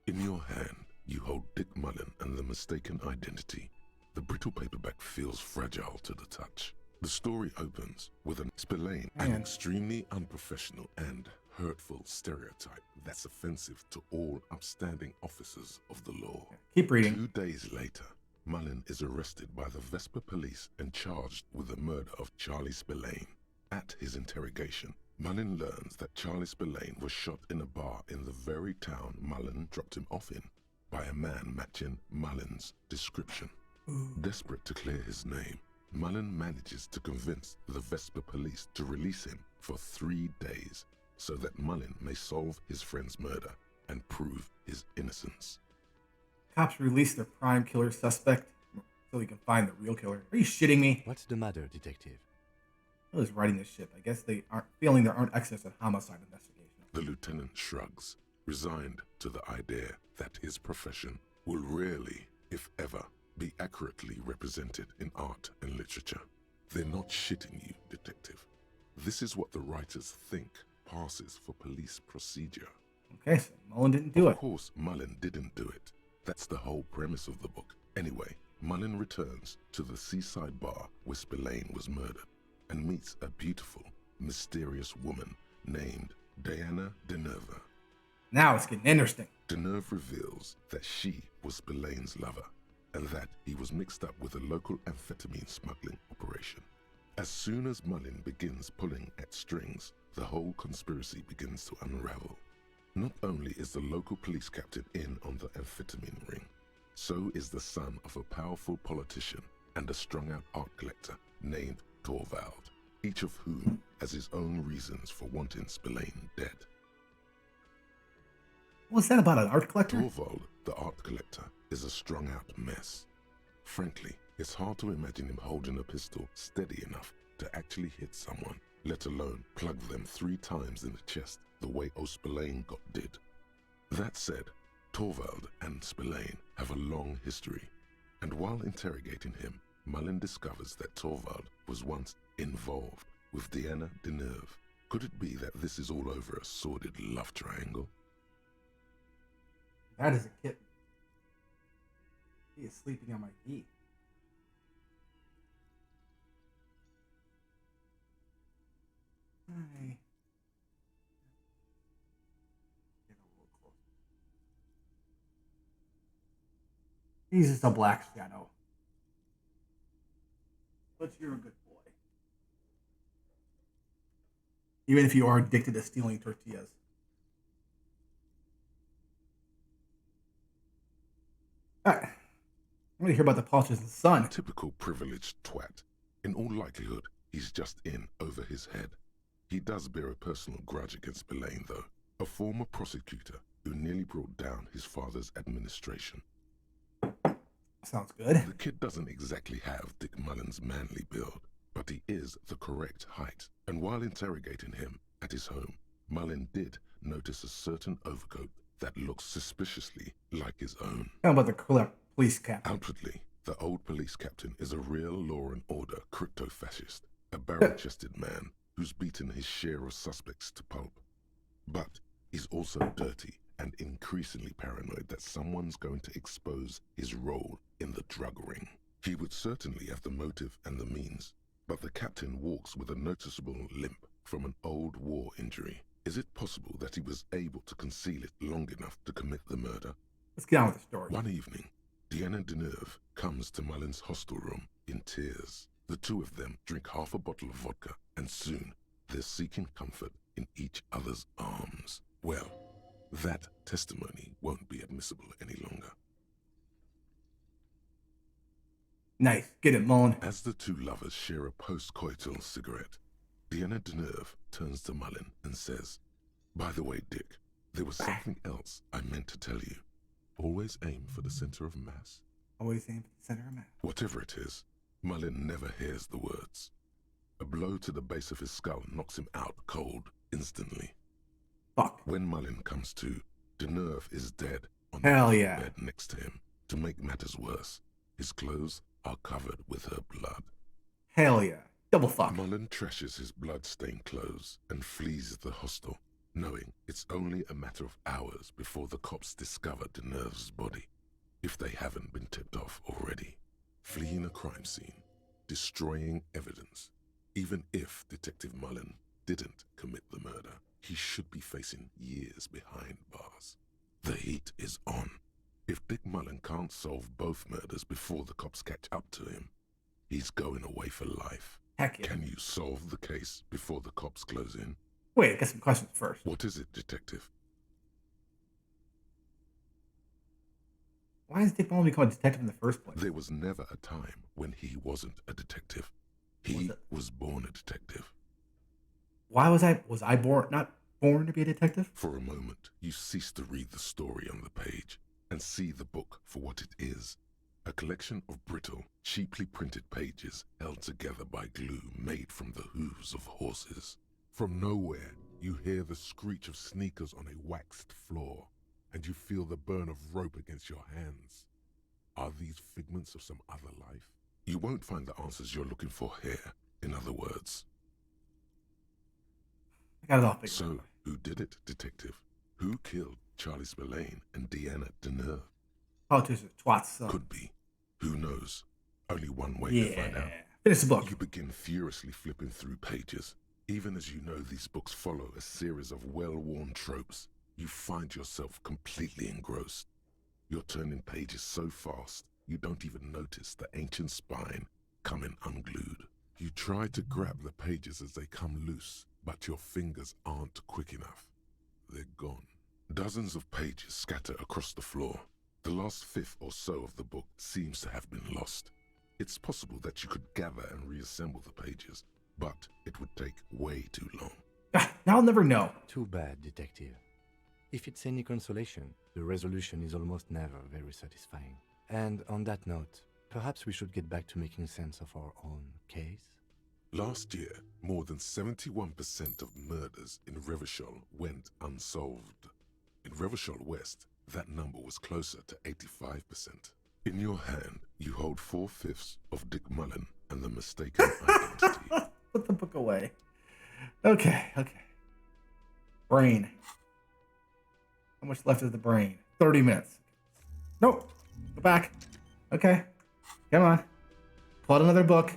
In your hand, you hold Dick Mullen and the mistaken identity. The brittle paperback feels fragile to the touch. The story opens with an Spillane, an Man. extremely unprofessional and hurtful stereotype that's offensive to all upstanding officers of the law. keep reading. 2 days later, Mullen is arrested by the Vesper police and charged with the murder of Charlie Spillane. At his interrogation, Mullen learns that Charlie Spillane was shot in a bar in the very town Mullen dropped him off in by a man matching Mullen's description. Desperate to clear his name, Mullen manages to convince the Vesper police to release him for 3 days so that Mullen may solve his friend's murder and prove his innocence. Cops release their prime killer suspect so we can find the real killer. Are you shitting me? What's the matter, detective? Who's writing this shit? I guess they aren't feeling there aren't excess in homicide investigation. The lieutenant shrugs, resigned to the idea that his profession will rarely, if ever, be accurately represented in art and literature. They're not shitting you, detective. This is what the writers think passes for police procedure. Okay, so Mullen didn't do it. Of course, Mullen didn't do it. That's the whole premise of the book. Anyway, Mullen returns to the seaside bar where Spillane was murdered and meets a beautiful, mysterious woman named Diana Denerve. Now it's getting interesting. Denerve reveals that she was Spillane's lover and that he was mixed up with a local amphetamine smuggling operation. As soon as Mullen begins pulling at strings, the whole conspiracy begins to unravel. Not only is the local police captain in on the amphetamine ring, so is the son of a powerful politician and a strung-out art collector named Torvald, each of whom has his own reasons for wanting Spillane dead. What was that about, an art collector? Torvald, the art collector, is a strung-out mess. Frankly, it's hard to imagine him holding a pistol steady enough to actually hit someone, let alone plug them 3 times in the chest the way Spillane got did. That said, Torvald and Spillane have a long history, and while interrogating him, Mullen discovers that Torvald was once involved with Diana Denerve. Could it be that this is all over a sordid love triangle? That is a kitten. He is sleeping on my knee. Hi. Get a little closer. He's just a black shadow. But you're a good boy. Even if you are addicted to stealing tortillas. Alright. I'm going to hear about the politician's son. Typical privileged twat. In all likelihood, he's just in over his head. He does bear a personal grudge against Spillane, though, a former prosecutor who nearly brought down his father's administration. Sounds good. The kid doesn't exactly have Dick Mullen's manly build, but he is the correct height. And while interrogating him at his home, Mullen did notice a certain overcoat that looks suspiciously like his own. How about the police captain? Outwardly, the old police captain is a real law and order crypto-fascist, a barrel-chested man who's beaten his share of suspects to pulp. But he's also dirty and increasingly paranoid that someone's going to expose his role in the drug ring. He would certainly have the motive and the means, but the captain walks with a noticeable limp from an old war injury. Is it possible that he was able to conceal it long enough to commit the murder? Let's get on with the story. One evening, Diana Denerve comes to Mullen's hostel room in tears. The two of them drink half a bottle of vodka, and soon they're seeking comfort in each other's arms. Well, That testimony won't be admissible any longer. Nice. Get it, Mullen. As the two lovers share a post-coital cigarette, Deanna Deneuve turns to Mullen and says, "By the way, Dick, there was something else I meant to tell you. Always aim for the center of mass." Always aim for the center of mass. Whatever it is, Mullen never hears the words. A blow to the base of his skull knocks him out cold instantly. Fuck. When Mullen comes to, Deneuve is dead on Hell the yeah. bed next to him. To make matters worse, his clothes are covered with her blood. Hell yeah. Double fuck. Mullen trashes his blood-stained clothes and flees the hostel, knowing it's only a matter of hours before the cops discover Deneuve's body, if they haven't been tipped off already. Fleeing a crime scene, destroying evidence. Even if Detective Mullen didn't commit the murder, he should be facing years behind bars. The heat is on. If Dick Mullen can't solve both murders before the cops catch up to him, he's going away for life. Heck yeah. Can you solve the case before the cops close in? Wait, I got some questions first. What is it, Detective? Why is Dick Mullen become a detective in the first place? There was never a time when he wasn't a detective. He was born a detective. Why was I not born to be a detective? For a moment, you cease to read the story on the page and see the book for what it is. A collection of brittle, cheaply printed pages held together by glue made from the hooves of horses. From nowhere, you hear the screech of sneakers on a waxed floor, and you feel the burn of rope against your hands. Are these figments of some other life? You won't find the answers you're looking for here, in other words. I got it all figured So, out. who did it, Detective? Who killed Charlie Spillane and Deanna Deneuve? Politician, twats. Could be. Who knows? Only one way to find out. Yeah. Finish the book. You begin furiously flipping through pages. Even as you know these books follow a series of well-worn tropes, you find yourself completely engrossed. You're turning pages so fast, you don't even notice the ancient spine coming unglued. You try to grab the pages as they come loose, but your fingers aren't quick enough. They're gone. Dozens of pages scatter across the floor. The last fifth or so of the book seems to have been lost. It's possible that you could gather and reassemble the pages, but it would take way too long. Now I'll never know. Too bad, Detective. If it's any consolation, the resolution is almost never very satisfying. And on that note, perhaps we should get back to making sense of our own case? Last year, more than 71% of murders in Revachol went unsolved. In Revachol West, that number was closer to 85%. In your hand, you hold 4/5 of Dick Mullen and the mistaken identity. Put the book away. Okay. Brain. How much left is the brain? 30 minutes. Nope. Go back. Okay. Come on. Pull out another book.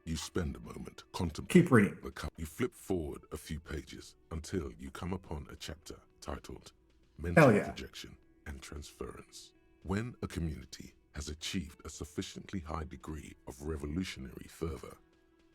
You spend a moment contemplating Keep reading. the cup. You flip forward a few pages until you come upon a chapter titled Mental Hell yeah. Projection and Transference. When a community has achieved a sufficiently high degree of revolutionary fervor,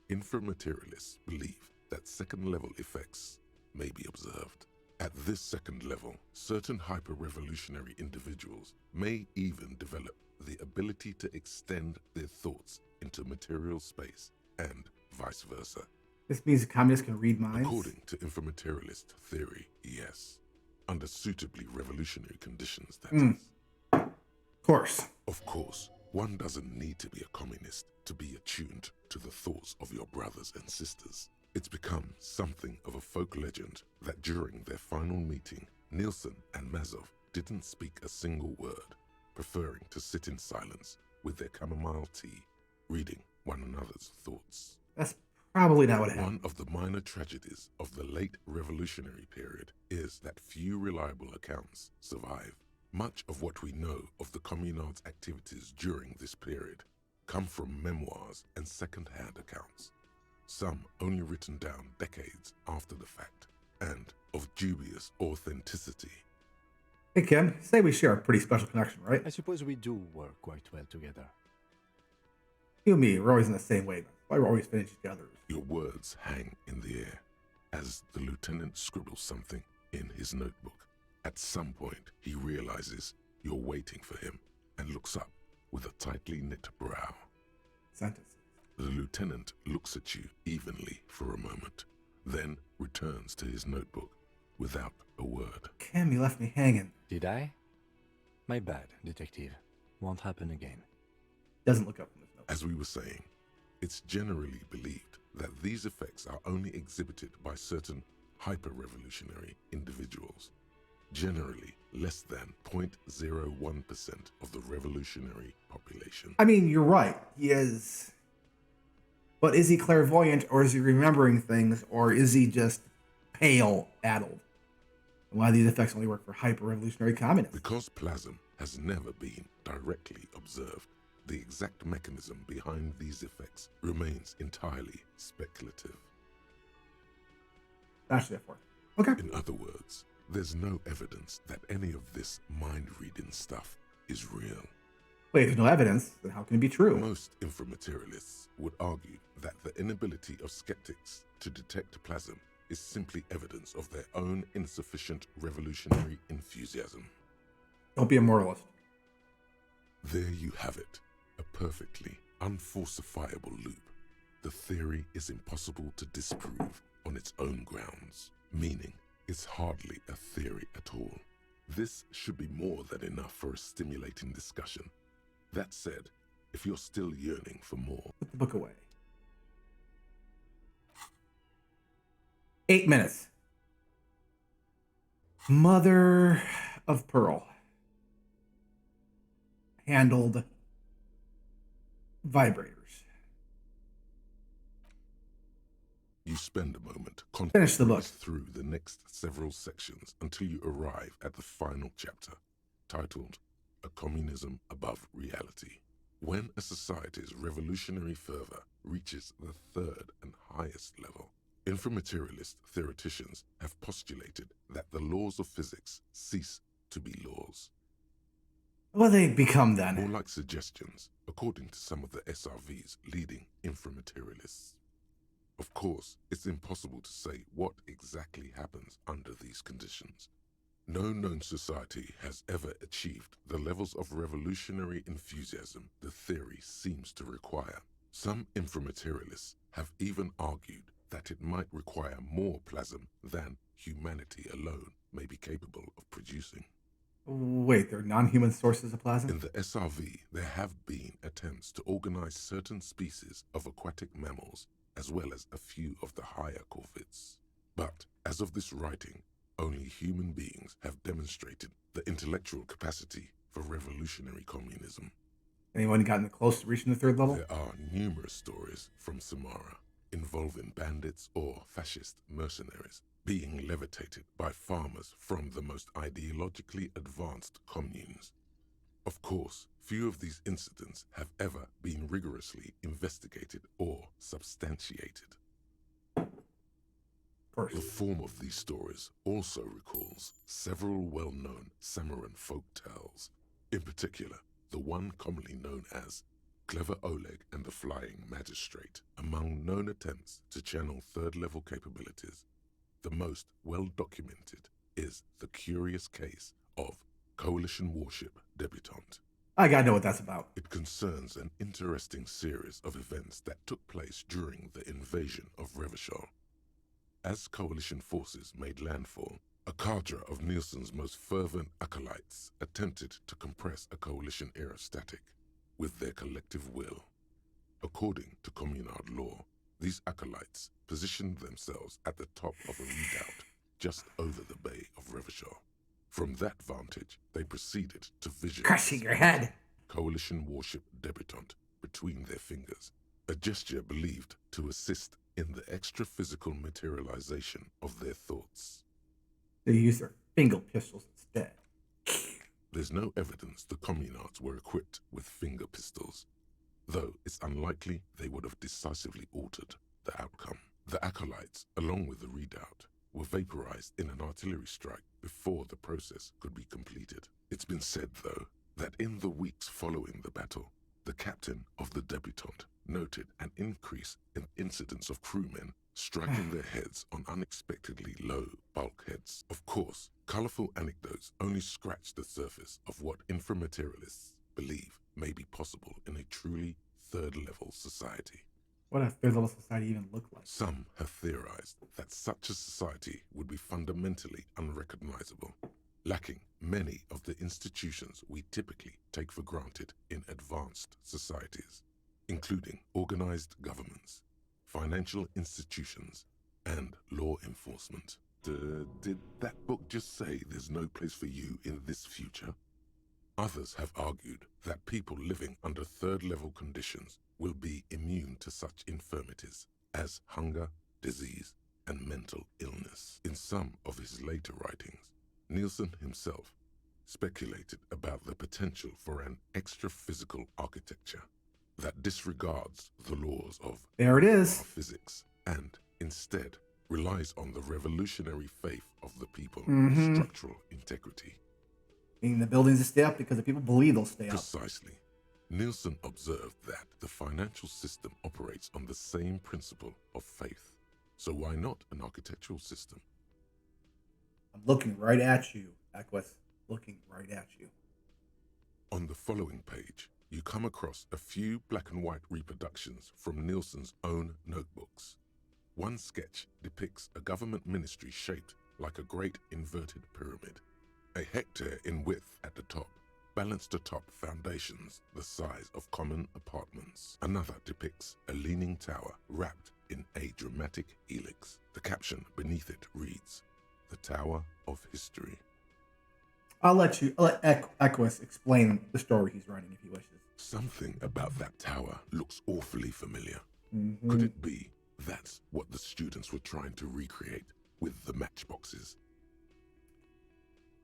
inframaterialists believe that second-level effects may be observed. At this second level, certain hyper-revolutionary individuals may even develop the ability to extend their thoughts into material space and vice versa. This means communists can read minds? According to inframaterialist theory, yes. Under suitably revolutionary conditions, that is. Of course. Of course, one doesn't need to be a communist to be attuned to the thoughts of your brothers and sisters. It's become something of a folk legend that during their final meeting, Nielsen and Mazov didn't speak a single word, preferring to sit in silence with their chamomile tea, reading one another's thoughts. That's probably not what happened. One of the minor tragedies of the late revolutionary period is that few reliable accounts survive. Much of what we know of the communards' activities during this period come from memoirs and second-hand accounts, some only written down decades after the fact, and of dubious authenticity. Hey, Kim, say we share a pretty special connection, right? I suppose we do work quite well together. You and me, we're always in the same way. That's why we're always finishing each other. Your words hang in the air as the lieutenant scribbles something in his notebook. At some point, he realizes you're waiting for him and looks up with a tightly knit brow. Sentences. The lieutenant looks at you evenly for a moment, then returns to his notebook without a word. Kim, you left me hanging. Did I? My bad, detective. Won't happen again. Doesn't look up from his note. As we were saying, it's generally believed that these effects are only exhibited by certain hyper-revolutionary individuals, generally less than 0.01% of the revolutionary population. I mean, you're right. He is. But is he clairvoyant, or is he remembering things, or is he just pale addled? And why these effects only work for hyper-revolutionary communists? Because plasm has never been directly observed, the exact mechanism behind these effects remains entirely speculative. Actually, that works. Okay. In other words, there's no evidence that any of this mind-reading stuff is real. Wait, if there's no evidence, then how can it be true? Most inframaterialists would argue that the inability of skeptics to detect plasm is simply evidence of their own insufficient revolutionary enthusiasm. Don't be a moralist. There you have it, a perfectly unfalsifiable loop. The theory is impossible to disprove on its own grounds, meaning it's hardly a theory at all. This should be more than enough for a stimulating discussion. That said, if you're still yearning for more, Put the book away. 8 minutes. Mother of Pearl. Handled vibrators. you spend a moment Finish the book. through the next several sections until you arrive at the final chapter, titled A Communism Above Reality. When a society's revolutionary fervor reaches the third and highest level, inframaterialist theoreticians have postulated that the laws of physics cease to be laws. What do they become More then? like suggestions, according to some of the SRV's leading inframaterialists. Of course, it's impossible to say what exactly happens under these conditions. No known society has ever achieved the levels of revolutionary enthusiasm the theory seems to require. Some inframaterialists have even argued that it might require more plasm than humanity alone may be capable of producing. Wait, they're non-human sources of plasma? In the SRV, there have been attempts to organize certain species of aquatic mammals, as well as a few of the higher corvids. But, as of this writing, only human beings have demonstrated the intellectual capacity for revolutionary communism. Anyone gotten close to reaching the third level? There are numerous stories from Samara involving bandits or fascist mercenaries being levitated by farmers from the most ideologically advanced communes. Of course, few of these incidents have ever been rigorously investigated or substantiated. Of course. The form of these stories also recalls several well-known Samaran folk tales, in particular, the one commonly known as Clever Oleg and the Flying Magistrate. Among known attempts to channel third-level capabilities, the most well-documented is the curious case of Coalition warship Debutante. I gotta know what that's about. It concerns an interesting series of events that took place during the invasion of Revachol. As Coalition forces made landfall, a cadre of Nielsen's most fervent acolytes attempted to compress a Coalition-era static with their collective will. According to Communard law, these acolytes positioned themselves at the top of a redoubt just over the bay of Revachol. From that vantage, they proceeded to visualize Crushing your head. Coalition warship Debutante between their fingers, a gesture believed to assist in the extra-physical materialization of their thoughts. They use their finger pistols instead. There's no evidence the communards were equipped with finger pistols, though it's unlikely they would have decisively altered the outcome. The acolytes, along with the redoubt, were vaporized in an artillery strike before the process could be completed. It's been said, though, that in the weeks following the battle, the captain of the Debutante noted an increase in incidents of crewmen striking their heads on unexpectedly low bulkheads. Of course, colorful anecdotes only scratch the surface of what inframaterialists believe may be possible in a truly third-level society. What does third level society even look like? Some have theorized that such a society would be fundamentally unrecognizable, lacking many of the institutions we typically take for granted in advanced societies, including organized governments, financial institutions, and law enforcement. Did that book just say there's no place for you in this future? Others have argued that people living under third-level conditions will be immune to such infirmities as hunger, disease, and mental illness. In some of his later writings, Nielsen himself speculated about the potential for an extra-physical architecture that disregards the laws of There it is. physics and instead relies on the revolutionary faith of the people Mhm. of structural integrity. Meaning the buildings will stay up because the people believe they'll stay up. Precisely. Nielsen observed that the financial system operates on the same principle of faith. So why not an architectural system? I'm looking right at you, Equus. Looking right at you. On the following page, you come across a few black and white reproductions from Nielsen's own notebooks. One sketch depicts a government ministry shaped like a great inverted pyramid, a hectare in width at the top, balanced atop foundations the size of common apartments. Another depicts a leaning tower wrapped in a dramatic helix. The caption beneath it reads, "The Tower of History." I'll let Equus explain the story he's writing if he wishes. Something about that tower looks awfully familiar. Mhm. Could it be that's what the students were trying to recreate with the matchboxes?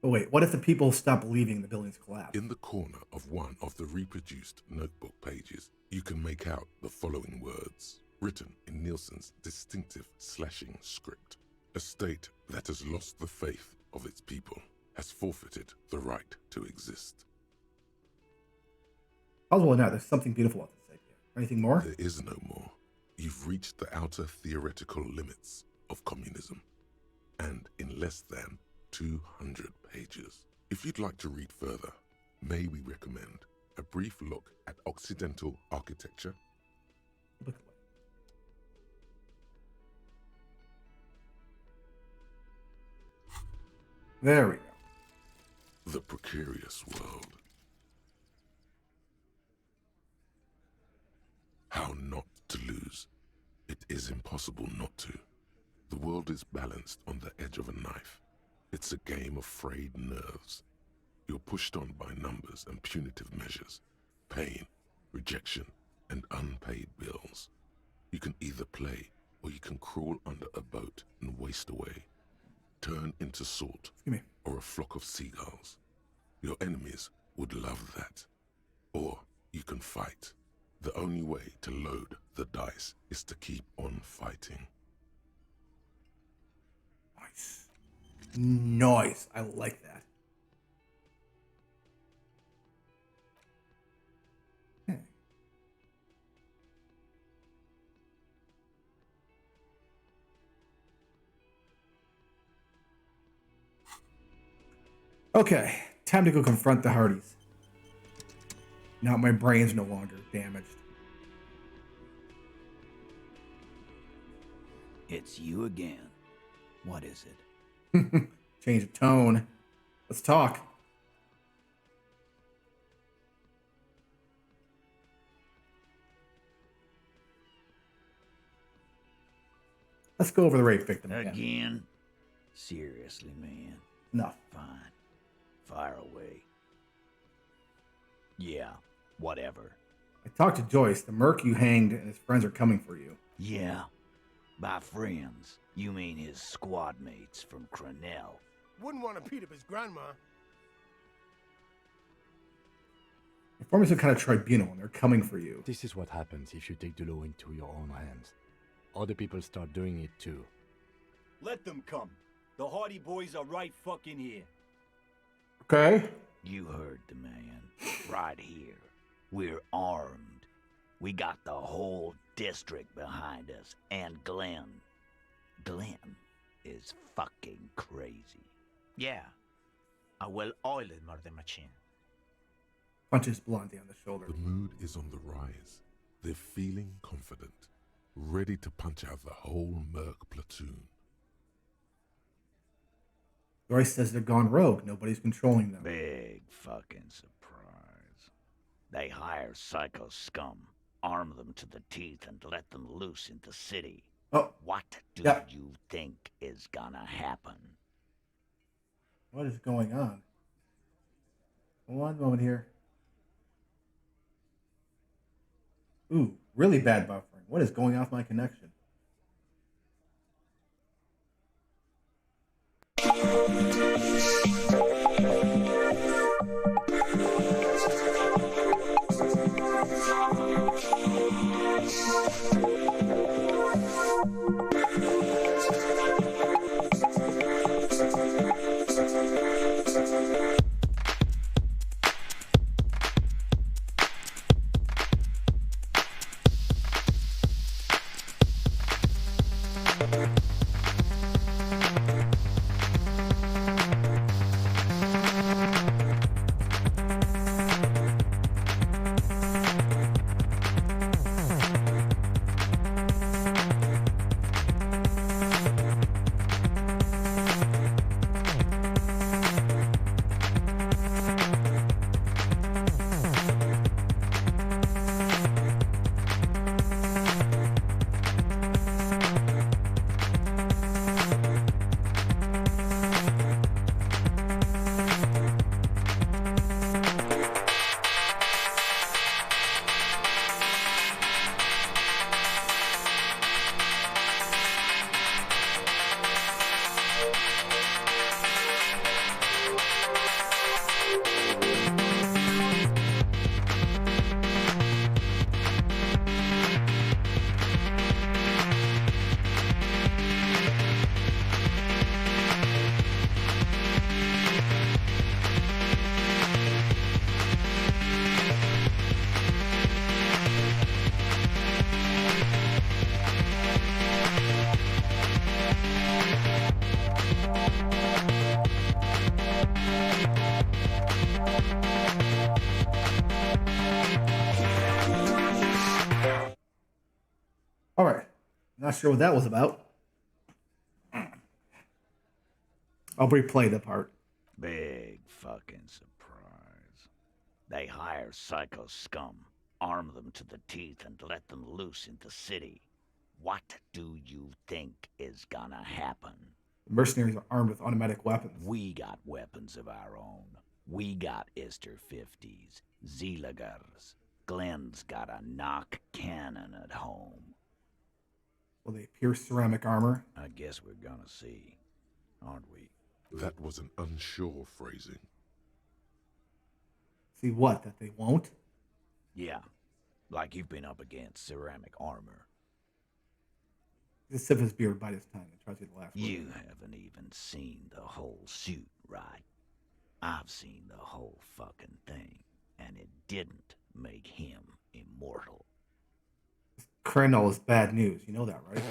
But wait, what if the people stop believing the buildings collapse? In the corner of one of the reproduced notebook pages, you can make out the following words, written in Nielsen's distinctive slashing script. A state that has lost the faith of its people has forfeited the right to exist. Possible or not, there's something beautiful about this idea. Anything more? There is no more. You've reached the outer theoretical limits of communism, and in less than 200 pages. If you'd like to read further, may we recommend a brief look at Occidental architecture? Look away. There we go. The Precarious World. How not to lose. It is impossible not to. The world is balanced on the edge of a knife. It's a game of frayed nerves. You're pushed on by numbers and punitive measures, pain, rejection, and unpaid bills. You can either play or you can crawl under a boat and waste away. Turn into salt Excuse me. or a flock of seagulls. Your enemies would love that. Or you can fight. The only way to load the dice is to keep on fighting. Nice. Nice. I like that. Okay, time to go confront the Hardys. Now my brain's no longer damaged. It's you again. What is it? Change of tone. Let's talk. Let's go over the rape victim again. Again? Seriously, man. Enough. Fine. Fire away. Yeah, whatever. I talked to Joyce. The merc you hanged and his friends are coming for you. Yeah. By friends, you mean his squad mates from Cronell. Wouldn't want to beat up his grandma. They formed some kind of tribunal and they're coming for you. This is what happens if you take the law into your own hands. Other people start doing it too. Let them come. The Hardy Boys are right fucking here. Okay. You heard the man. Right here. We're armed. We got the whole district behind us, and Glenn. Glenn is fucking crazy. Yeah, a well-oiled murder machine. Punches Blondie on the shoulder. The mood is on the rise. They're feeling confident, ready to punch out the whole Merc platoon. Royce says they're gone rogue. Nobody's controlling them. Big fucking surprise. They hire psycho scum, arm them to the teeth, and let them loose in the city. Oh. What do you think is gonna happen? What is going on? One moment here. Ooh, really bad buffering. What is going on with my connection? All right. Not sure what that was about. I'll replay the part. Big fucking surprise. They hire psycho scum, arm them to the teeth, and let them loose in the city. What do you think is gonna happen? The mercenaries are armed with automatic weapons. We got weapons of our own. We got Ister 50s, Zeelagers. Glenn's got a knock cannon at home. Will they pierce ceramic armor? I guess we're gonna see, aren't we? That was an unsure phrasing. See what? That they won't? Yeah, like you've been up against ceramic armor. He's a sip his beer by this time and tries to get the last You word. haven't even seen the whole suit, right? I've seen the whole fucking thing, and it didn't make him immortal. Colonel is bad news. You know that, right?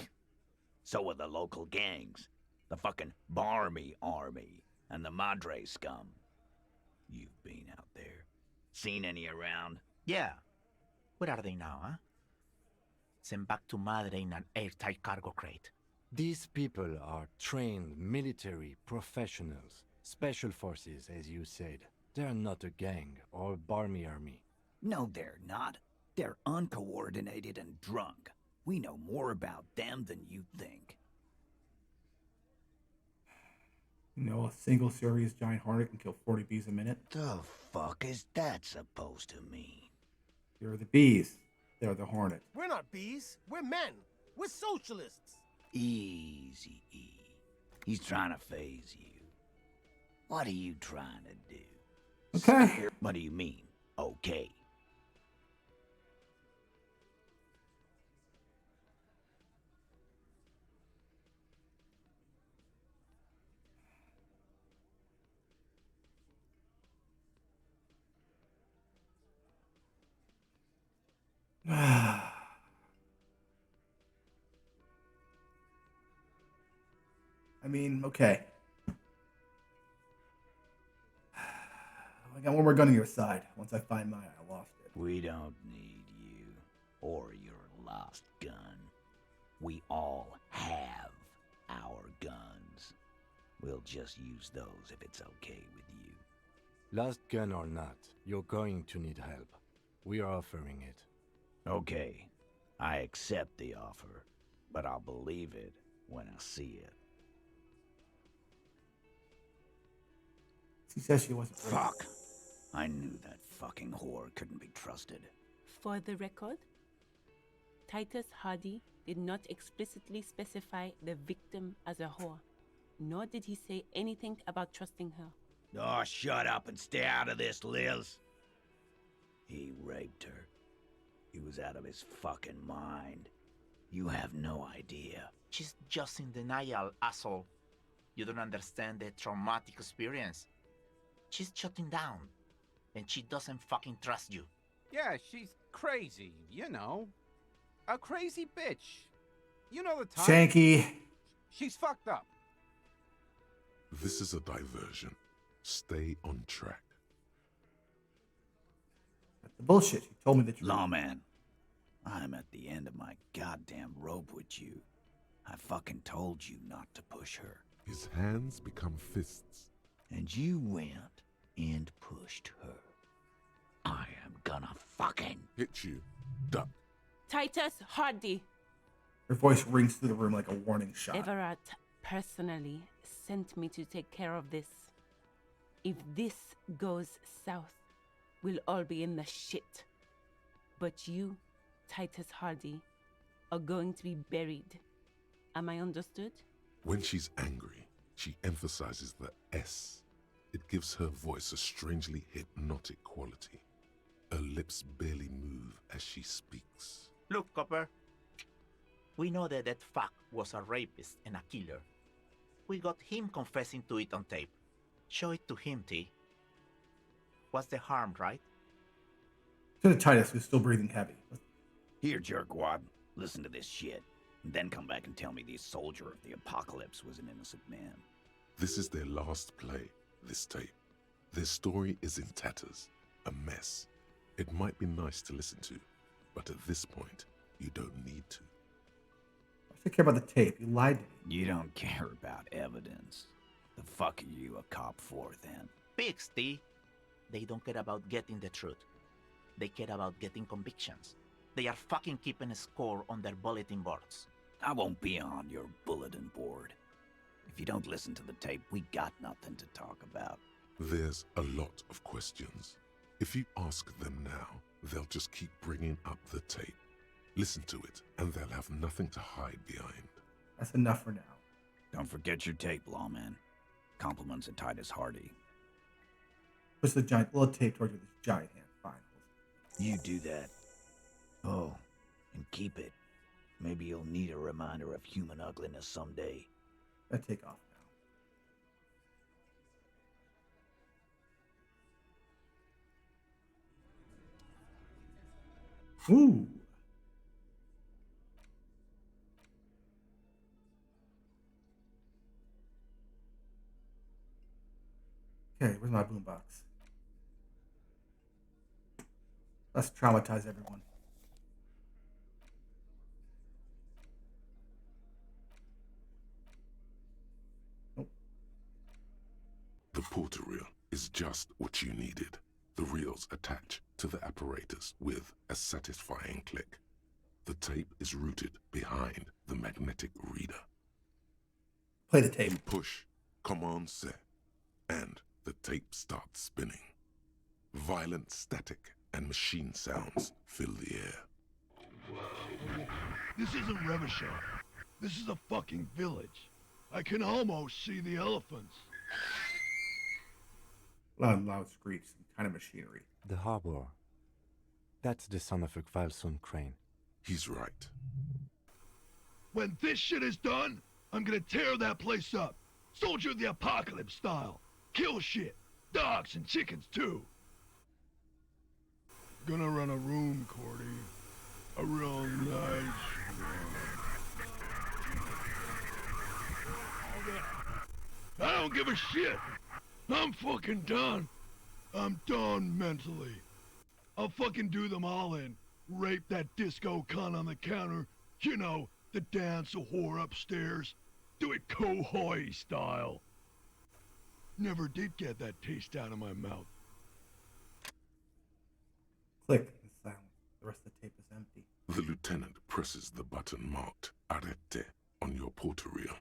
So are the local gangs, the fucking Barmy Army, and the Madre scum. You've been out there. Seen any around? Yeah. Where are they now, huh? Sent back to Madre in an airtight cargo crate. These people are trained military professionals, special forces, as you said. They're not a gang or barmy army. No, they're not. They're uncoordinated and drunk. We know more about them than you think. You know, a single serious giant hornet can kill 40 bees a minute. The fuck is that supposed to mean? You're the bees. They're the hornet. We're not bees. We're men. We're socialists. Easy, E. He's trying to phase you. What are you trying to do? Okay. What do you mean, okay? mean, okay. I got one more gun on your side. Once I find mine, I lost it. We don't need you or your lost gun. We all have our guns. We'll just use those if it's okay with you. Lost gun or not, you're going to need help. We are offering it. Okay, I accept the offer, but I'll believe it when I see it. She says she wasn't. Fuck! I knew that fucking whore couldn't be trusted. For the record, Titus Hardy did not explicitly specify the victim as a whore, nor did he say anything about trusting her. Oh, shut up and stay out of this, Liz. He raped her. He was out of his fucking mind. You have no idea. She's just in denial, asshole. You don't understand the traumatic experience. She's shutting down, and she doesn't fucking trust you. Yeah, she's crazy, you know. A crazy bitch. You know the type. Shanky. She's fucked up. This is a diversion. Stay on track. The bullshit. She told me the truth. Lawman, I'm at the end of my goddamn rope with you. I fucking told you not to push her. His hands become fists. And you went and pushed her. I am gonna fucking hit you. Duck. Titus Hardy. Her voice rings through the room like a warning shot. Everett personally sent me to take care of this. If this goes south, we'll all be in the shit. But you, Titus Hardy, are going to be buried. Am I understood? When she's angry, she emphasizes the S. It gives her voice a strangely hypnotic quality. Her lips barely move as she speaks. Look, Copper. We know that that fuck was a rapist and a killer. We got him confessing to it on tape. Show it to him, T. What's the harm, right? To the Titus, who's still breathing heavy. Here, jerkwad. Listen to this shit. And then come back and tell me the soldier of the apocalypse was an innocent man. This is their last play, this tape. Their story is in tatters, a mess. It might be nice to listen to, but at this point, you don't need to. I should care about the tape. You lied to me. You don't care about evidence. The fuck are you a cop for, then? Pigs, T. They don't care about getting the truth. They care about getting convictions. They are fucking keeping a score on their bulletin boards. I won't be on your bulletin board. If you don't listen to the tape, we got nothing to talk about. There's a lot of questions. If you ask them now, they'll just keep bringing up the tape. Listen to it, and they'll have nothing to hide behind. That's enough for now. Don't forget your tape, lawman. Compliments of Titus Hardy. Push the giant little tape towards you with his giant hand. Fine. You do that. Oh, and keep it. Maybe you'll need a reminder of human ugliness someday. I take off now. Ooh. Okay, where's my boombox? Let's traumatize everyone. The porter reel is just what you needed. The reels attach to the apparatus with a satisfying click. The tape is routed behind the magnetic reader. Play the tape. You push Command C, and the tape starts spinning. Violent static and machine sounds fill the air. This isn't Revachol. This is a fucking village. I can almost see the elephants. Loud screech, some kind of machinery. The harbor. That's the son of a Kvalson crane. He's right. When this shit is done, I'm gonna tear that place up. Soldier of the Apocalypse style. Kill shit. Dogs and chickens too. Gonna run a room, Cordy. A real nice one. All that. don't give a shit. I'm fucking done. I'm done mentally. I'll fucking do them all in. Rape that disco cunt on the counter. You know, the dance a whore upstairs. Do it Kohoi style. Never did get that taste out of my mouth. Click in silence. The rest of the tape is empty. The lieutenant presses the button marked Arrete on your portal-reel.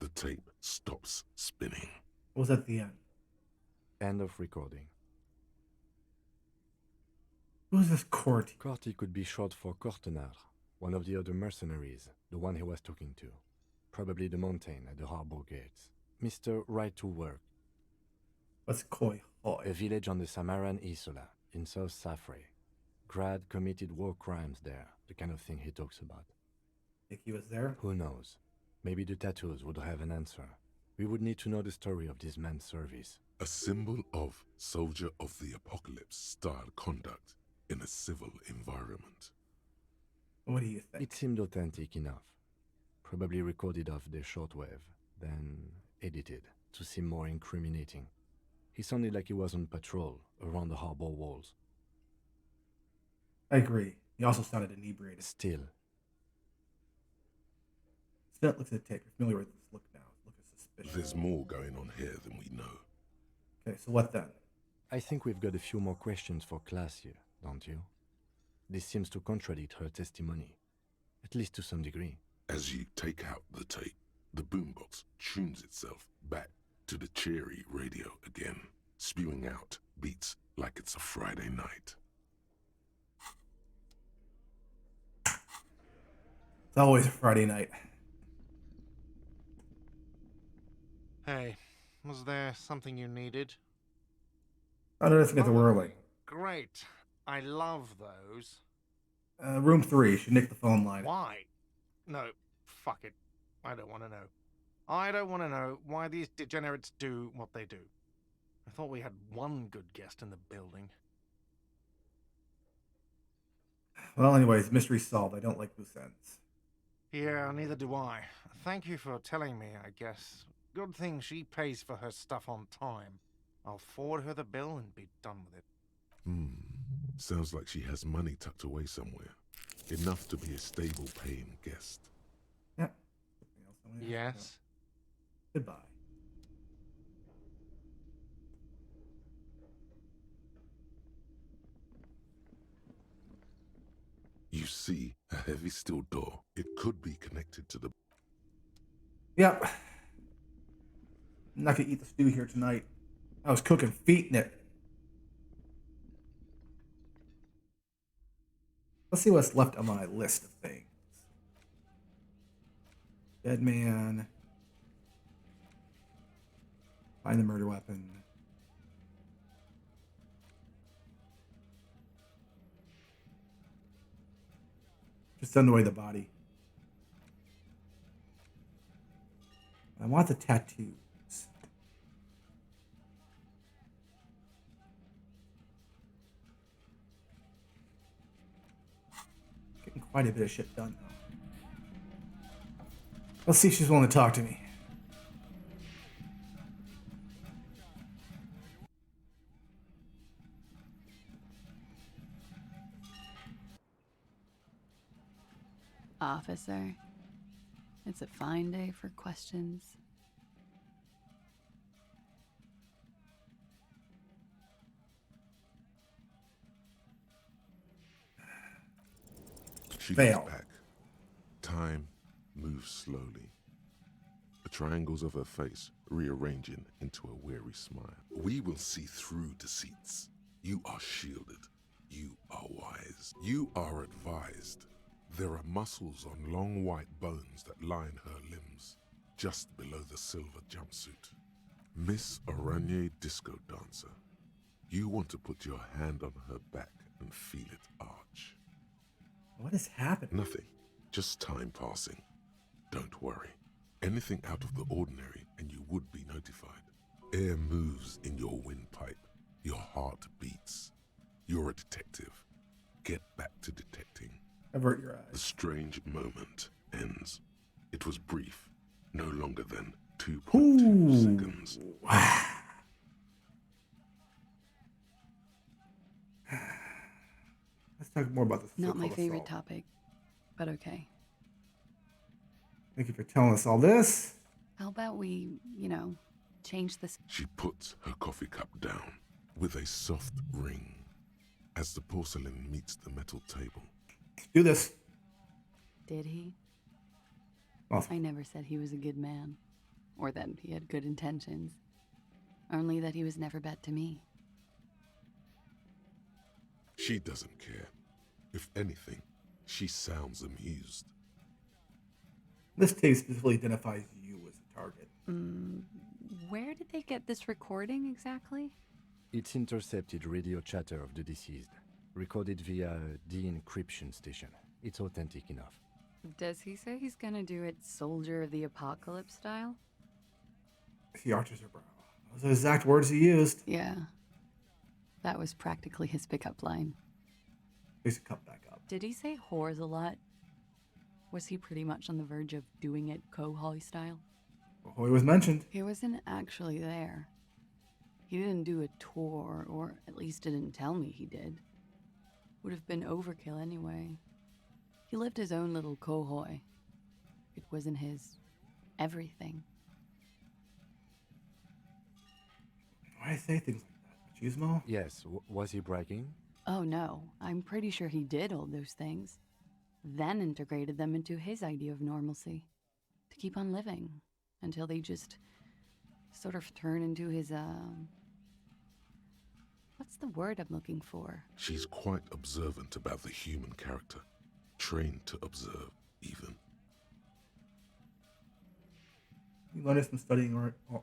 The tape stops spinning. What was at the end? End of recording. Who's this Corti? Corti could be short for Cortenard, one of the other mercenaries, the one he was talking to. Probably the mountain at the harbor gates. Mr. Right to Work. What's Koi Hoi? A village on the Samaran Isola, in South Safre. Grad committed war crimes there, the kind of thing he talks about. Think he was there? Who knows? Maybe the tattoos would have an answer. We would need to know the story of this man's service. A symbol of soldier of the apocalypse style conduct in a civil environment. What do you think? It seemed authentic enough. Probably recorded off the shortwave, then edited to seem more incriminating. He sounded like he was on patrol around the harbor walls. I agree. He also sounded inebriated. Still. Still looks at the tape. You're familiar with this look now. Look at suspicious. There's more going on here than we know. Okay, so what then? I think we've got a few more questions for class here, don't you? This seems to contradict her testimony, at least to some degree. As you take out the tape, the boombox tunes itself back to the cheery radio again, spewing out beats like it's a Friday night. It's always a Friday night. Hey, was there something you needed? I don't think it's early. Great. I love those. Room 3. She nicked the phone line. Why? No, fuck it. I don't want to know. I don't want to know why these degenerates do what they do. I thought we had one good guest in the building. Well, anyways, mystery solved. I don't like loose ends. Yeah, neither do I. Thank you for telling me, I guess. Good thing she pays for her stuff on time. I'll forward her the bill and be done with it. Sounds like she has money tucked away somewhere. Enough to be a stable paying guest. Yeah. Yes? Goodbye. You see a heavy steel door. It could be connected to the... Yep. I'm not gonna eat the stew here tonight. I was cooking feet in it. Let's see what's left on my list of things. Dead man. Find the murder weapon. Just send away the body. I want the tattoos. Getting quite a bit of shit done. Let's see if she's willing to talk to me. Officer, it's a fine day for questions. She Fail. goes back. Time moves slowly. The triangles of her face rearranging into a weary smile. We will see through deceits. You are shielded. You are wise. You are advised. There are muscles on long white bones that line her limbs, just below the silver jumpsuit. Miss Oranje Disco Dancer, you want to put your hand on her back and feel it arch. What is happening? Nothing, just time passing. Don't worry. Anything out of the ordinary and you would be notified. Air moves in your windpipe. Your heart beats. You're a detective. Get back to detecting. Avert your eyes. The strange moment ends. It was brief, no longer than 22.2 seconds. Let's talk more about this. Not my so-called favorite assault. topic, but okay. Thank you for telling us all this. How about we, change this? She puts her coffee cup down with a soft ring as the porcelain meets the metal table. Let's do this. Did he? Well, I never said he was a good man, or that he had good intentions. Only that he was never bad to me. She doesn't care. If anything, she sounds amused. this tape specifically identifies you as a target. Where did they get this recording exactly? It's intercepted radio chatter of the deceased, recorded via a de-encryption station. It's authentic enough. Does he say he's gonna do it Soldier of the Apocalypse style? She arches her brow. Those are the exact words he used. Yeah. That was practically his pickup line. Please come back up. Did he say whores a lot? Was he pretty much on the verge of doing it Kohoi style? Kohoi was mentioned. He wasn't actually there. He didn't do a tour, or at least didn't tell me he did. Would have been overkill anyway. He lived his own little Kohoi. It wasn't his everything. Why do you say things like that? Machismo? Yes, was he bragging? Oh no, I'm pretty sure he did all those things. Then integrated them into his idea of normalcy. To keep on living. Until they just sort of turn into his, what's the word I'm looking for? She's quite observant about the human character. Trained to observe, even. You learned this from studying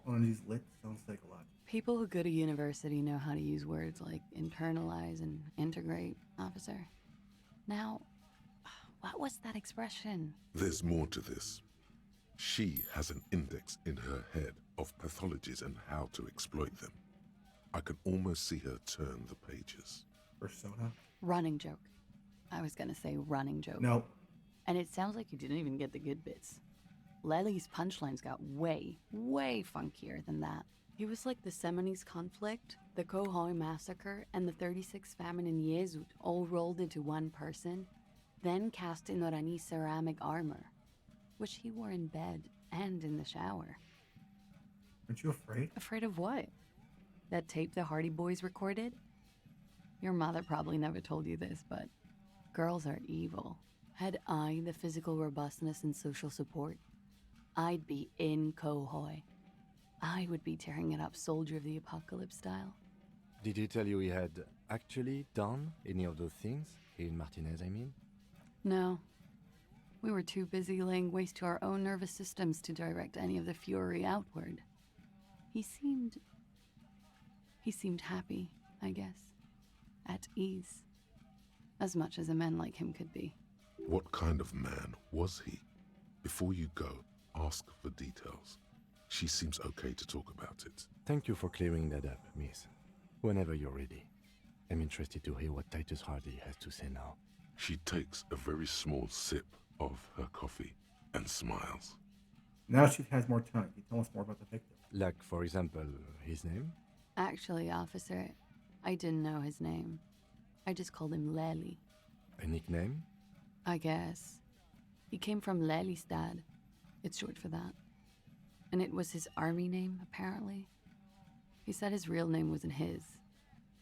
on these lit. Sounds like a lot. People who go to university know how to use words like internalize and integrate, officer. Now, what was that expression? There's more to this. She has an index in her head of pathologies and how to exploit them. I can almost see her turn the pages. Persona? Running joke. I was gonna say running joke. No. And it sounds like you didn't even get the good bits. Lely's punchlines got way, way funkier than that. He was like the Seminoles conflict, the Kohoi massacre, and the 36 famine in Yezut all rolled into one person, then cast in Orani's ceramic armor, which he wore in bed and in the shower. Aren't you afraid? Afraid of what? That tape the Hardy Boys recorded? Your mother probably never told you this, but girls are evil. Had I the physical robustness and social support, I'd be in Kohoi. I would be tearing it up Soldier of the Apocalypse style. Did he tell you he had actually done any of those things? In Martinez, I mean? No. We were too busy laying waste to our own nervous systems to direct any of the fury outward. He seemed happy, I guess. At ease. As much as a man like him could be. What kind of man was he? Before you go, ask for details. She seems okay to talk about it. Thank you for clearing that up, miss. Whenever you're ready. I'm interested to hear what Titus Hardy has to say now. She takes a very small sip of her coffee and smiles. Now she has more time. Can you tell us more about the victim? Like, for example, his name? Actually, officer, I didn't know his name. I just called him Lely. A nickname? I guess. He came from Lelystad. It's short for that. And it was his army name, apparently. He said his real name wasn't his.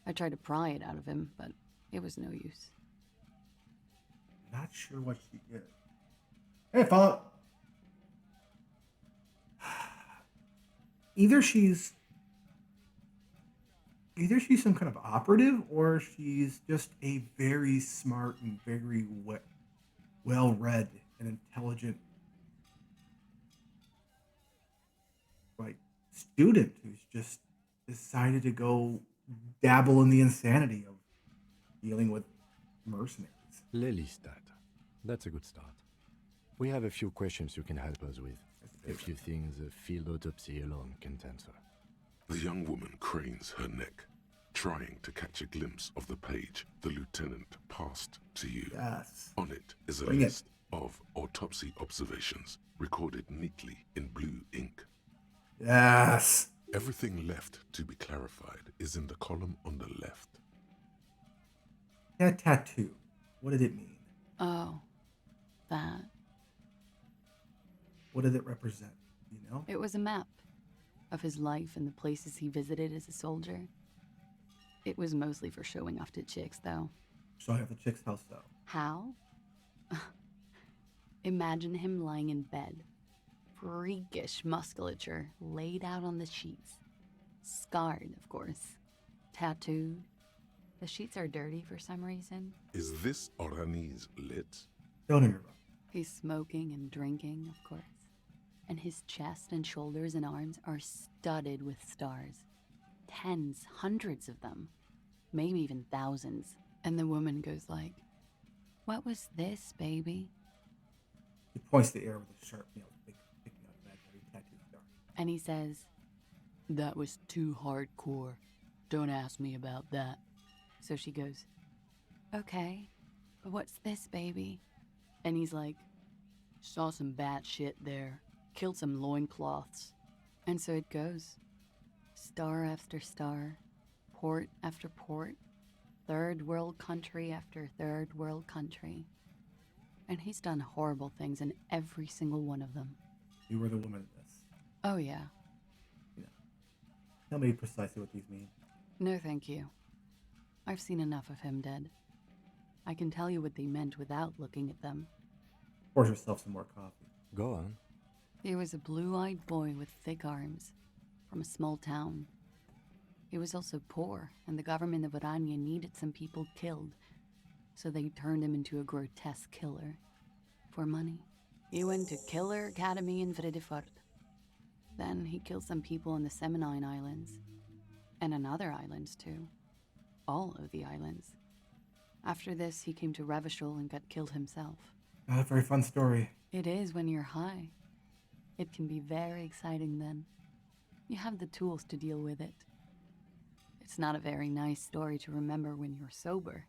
I tried to pry it out of him, but it was no use. Not sure what she did. Hey, follow. Either she's some kind of operative, or she's just a very smart and very well-read and intelligent student who's just decided to go dabble in the insanity of dealing with mercenaries. Lelystad. That's a good start. We have a few questions you can help us with. A few things a field autopsy alone can't answer. The young woman cranes her neck, trying to catch a glimpse of the page the lieutenant passed to you. Yes. On it is a Bring list of autopsy observations recorded neatly in blue ink. Yes. Everything left to be clarified is in the column on the left. That tattoo. What did it mean? Oh, that. What did it represent? You know? It was a map of his life and the places he visited as a soldier. It was mostly for showing off to chicks, though. Showing off the chicks, how so? How? Imagine him lying in bed, freakish musculature laid out on the sheets. Scarred, of course. Tattooed. The sheets are dirty for some reason. Is this Orani's lit? Don't get me wrong. He's smoking and drinking, of course. And his chest and shoulders and arms are studded with stars. Tens, hundreds of them. Maybe even thousands. And the woman goes like, "What was this, baby?" He points the air with a sharp nail, picking out a imaginary tattoo star. And he says, "That was too hardcore. Don't ask me about that." So she goes, "Okay, but what's this, baby?" And he's like, "Saw some bat shit there. Killed some loincloths." And so it goes. Star after star, port after port, third world country after third world country. And he's done horrible things in every single one of them. You were the woman in this. Oh, yeah. Tell me precisely what these mean. No, thank you. I've seen enough of him dead. I can tell you what they meant without looking at them. Pour yourself some more coffee. Go on. He was a blue-eyed boy with thick arms, from a small town. He was also poor, and the government of Orania needed some people killed, so they turned him into a grotesque killer. For money. He went to Killer Academy in Vredefort. Then he killed some people in the Seminine Islands. And on other islands, too. All of the islands. After this, he came to Revachol and got killed himself. Not a very fun story. It is when you're high. It can be very exciting then. You have the tools to deal with it. It's not a very nice story to remember when you're sober.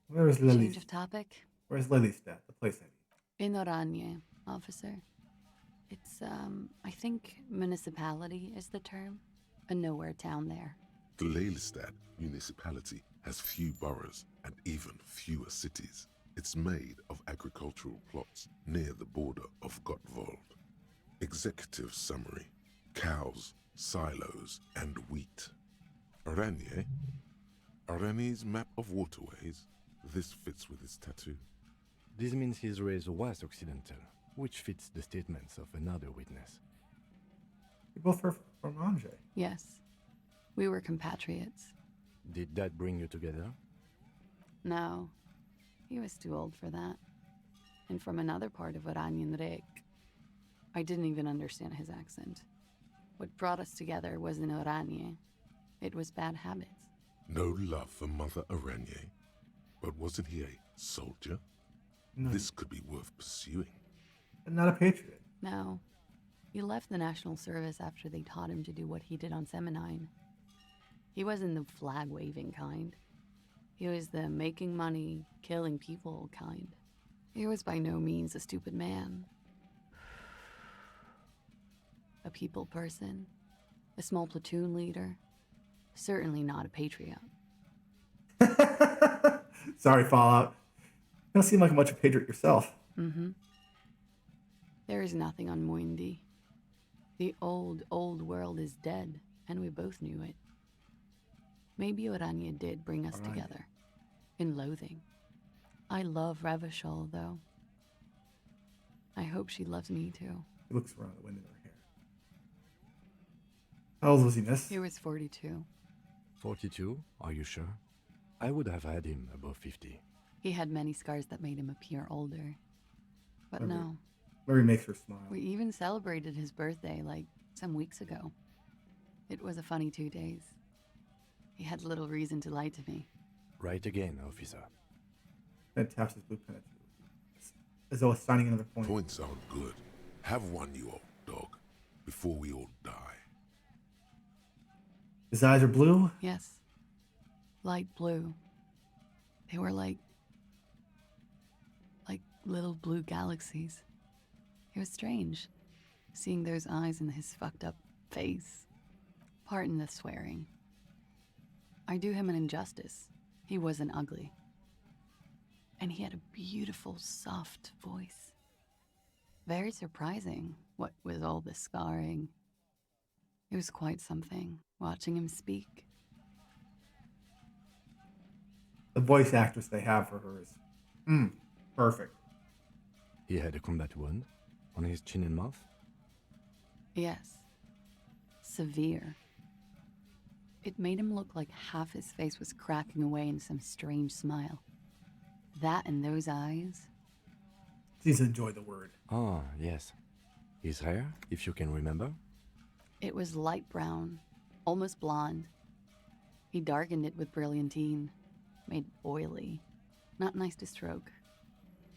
Where is Lily's? Change of topic? Where's Lilystad, the place I mean? In Oranje, officer. It's, I think municipality is the term. A nowhere town there. The Lelystad municipality has few boroughs and even fewer cities. It's made of agricultural plots near the border of Gottwald. Executive summary: cows, silos, and wheat. Oranje? Oranie's map of waterways? This fits with his tattoo. This means his race was Occidental, which fits the statements of another witness. You both are from Angers. Yes. We were compatriots. Did that bring you together? No. He was too old for that. And from another part of Oranjenrijk. I didn't even understand his accent. What brought us together wasn't Oranje. It was bad habits. No love for Mother Oranje. But wasn't he a soldier? No. This could be worth pursuing. And not a patriot. No. He left the National Service after they taught him to do what he did on Seminine. He wasn't the flag-waving kind. He was the making money, killing people kind. He was by no means a stupid man. A people person. A small platoon leader. Certainly not a patriot. Sorry, Fallout. You don't seem like much of a patriot yourself. Mm-hmm. There is nothing on Muindi. The old, old world is dead, and we both knew it. Maybe Oranje did bring us together. In loathing. I love Revachol, though. I hope she loves me, too. He looks around the wind in her hair. How old was he, miss? He was 42. 42? Are you sure? I would have had him above 50. He had many scars that made him appear older. But no. Mary makes her smile. We even celebrated his birthday, like, some weeks ago. It was a funny 2 days. He had little reason to lie to me. Right again, officer. Ben taps his blue pen at you, as though assigning another point. Points aren't good. Have one, you old dog, before we all die. His eyes are blue? Yes. Light blue. They were like little blue galaxies. It was strange. Seeing those eyes in his fucked up face. Pardon the swearing. I do him an injustice. He wasn't ugly. And he had a beautiful, soft voice. Very surprising, what with all the scarring. It was quite something, watching him speak. The voice actress they have for her is perfect. He had a combat wound on his chin and mouth? Yes. Severe. It made him look like half his face was cracking away in some strange smile. That and those eyes. Please enjoy the word. Ah, yes. His hair, if you can remember? It was light brown, almost blonde. He darkened it with brilliantine, made oily. Not nice to stroke.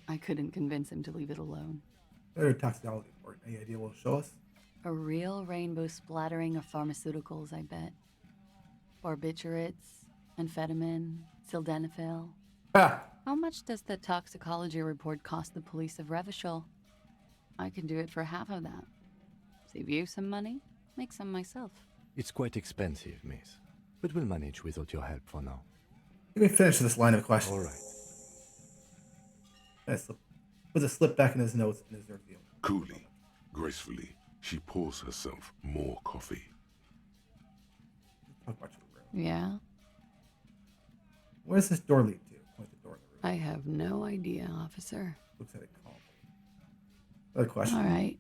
I couldn't convince him to leave it alone. Better toxicology report. Any idea what it'll show us? A real rainbow splattering of pharmaceuticals, I bet. Barbiturates, amphetamine, sildenafil. How much does the toxicology report cost the police of Revachol? I can do it for half of that. Save you some money, make some myself. It's quite expensive, miss. But we'll manage without your help for now. Let me finish this line of questions. All right. Puts a slip back in his notes and his reveal. Coolly, gracefully, she pours herself more coffee. Talk about your room. Yeah? Where's this door lead to? Point the door in the room. I have no idea, officer. Looks at it calmly. Another question. All right.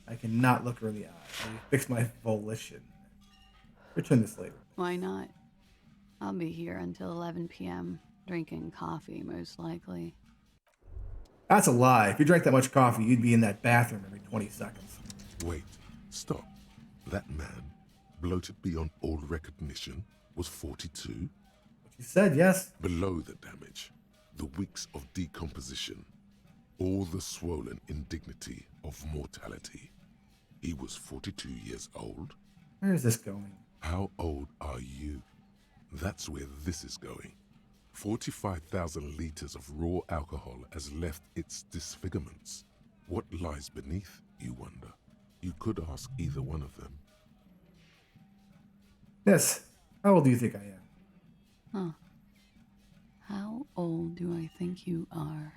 I cannot look her in the eye. I fix my volition. Return this later. Why not? I'll be here until 11 p.m., drinking coffee, most likely. That's a lie. If you drank that much coffee, you'd be in that bathroom every 20 seconds. Wait, stop. That man, bloated beyond all recognition, was 42? What you said, yes. Below the damage, the weeks of decomposition, all the swollen indignity of mortality. He was 42 years old. Where is this going? How old are you? That's where this is going. 45,000 liters of raw alcohol has left its disfigurements. What lies beneath, you wonder? You could ask either one of them. Yes. How old do you think I am? Huh. How old do I think you are?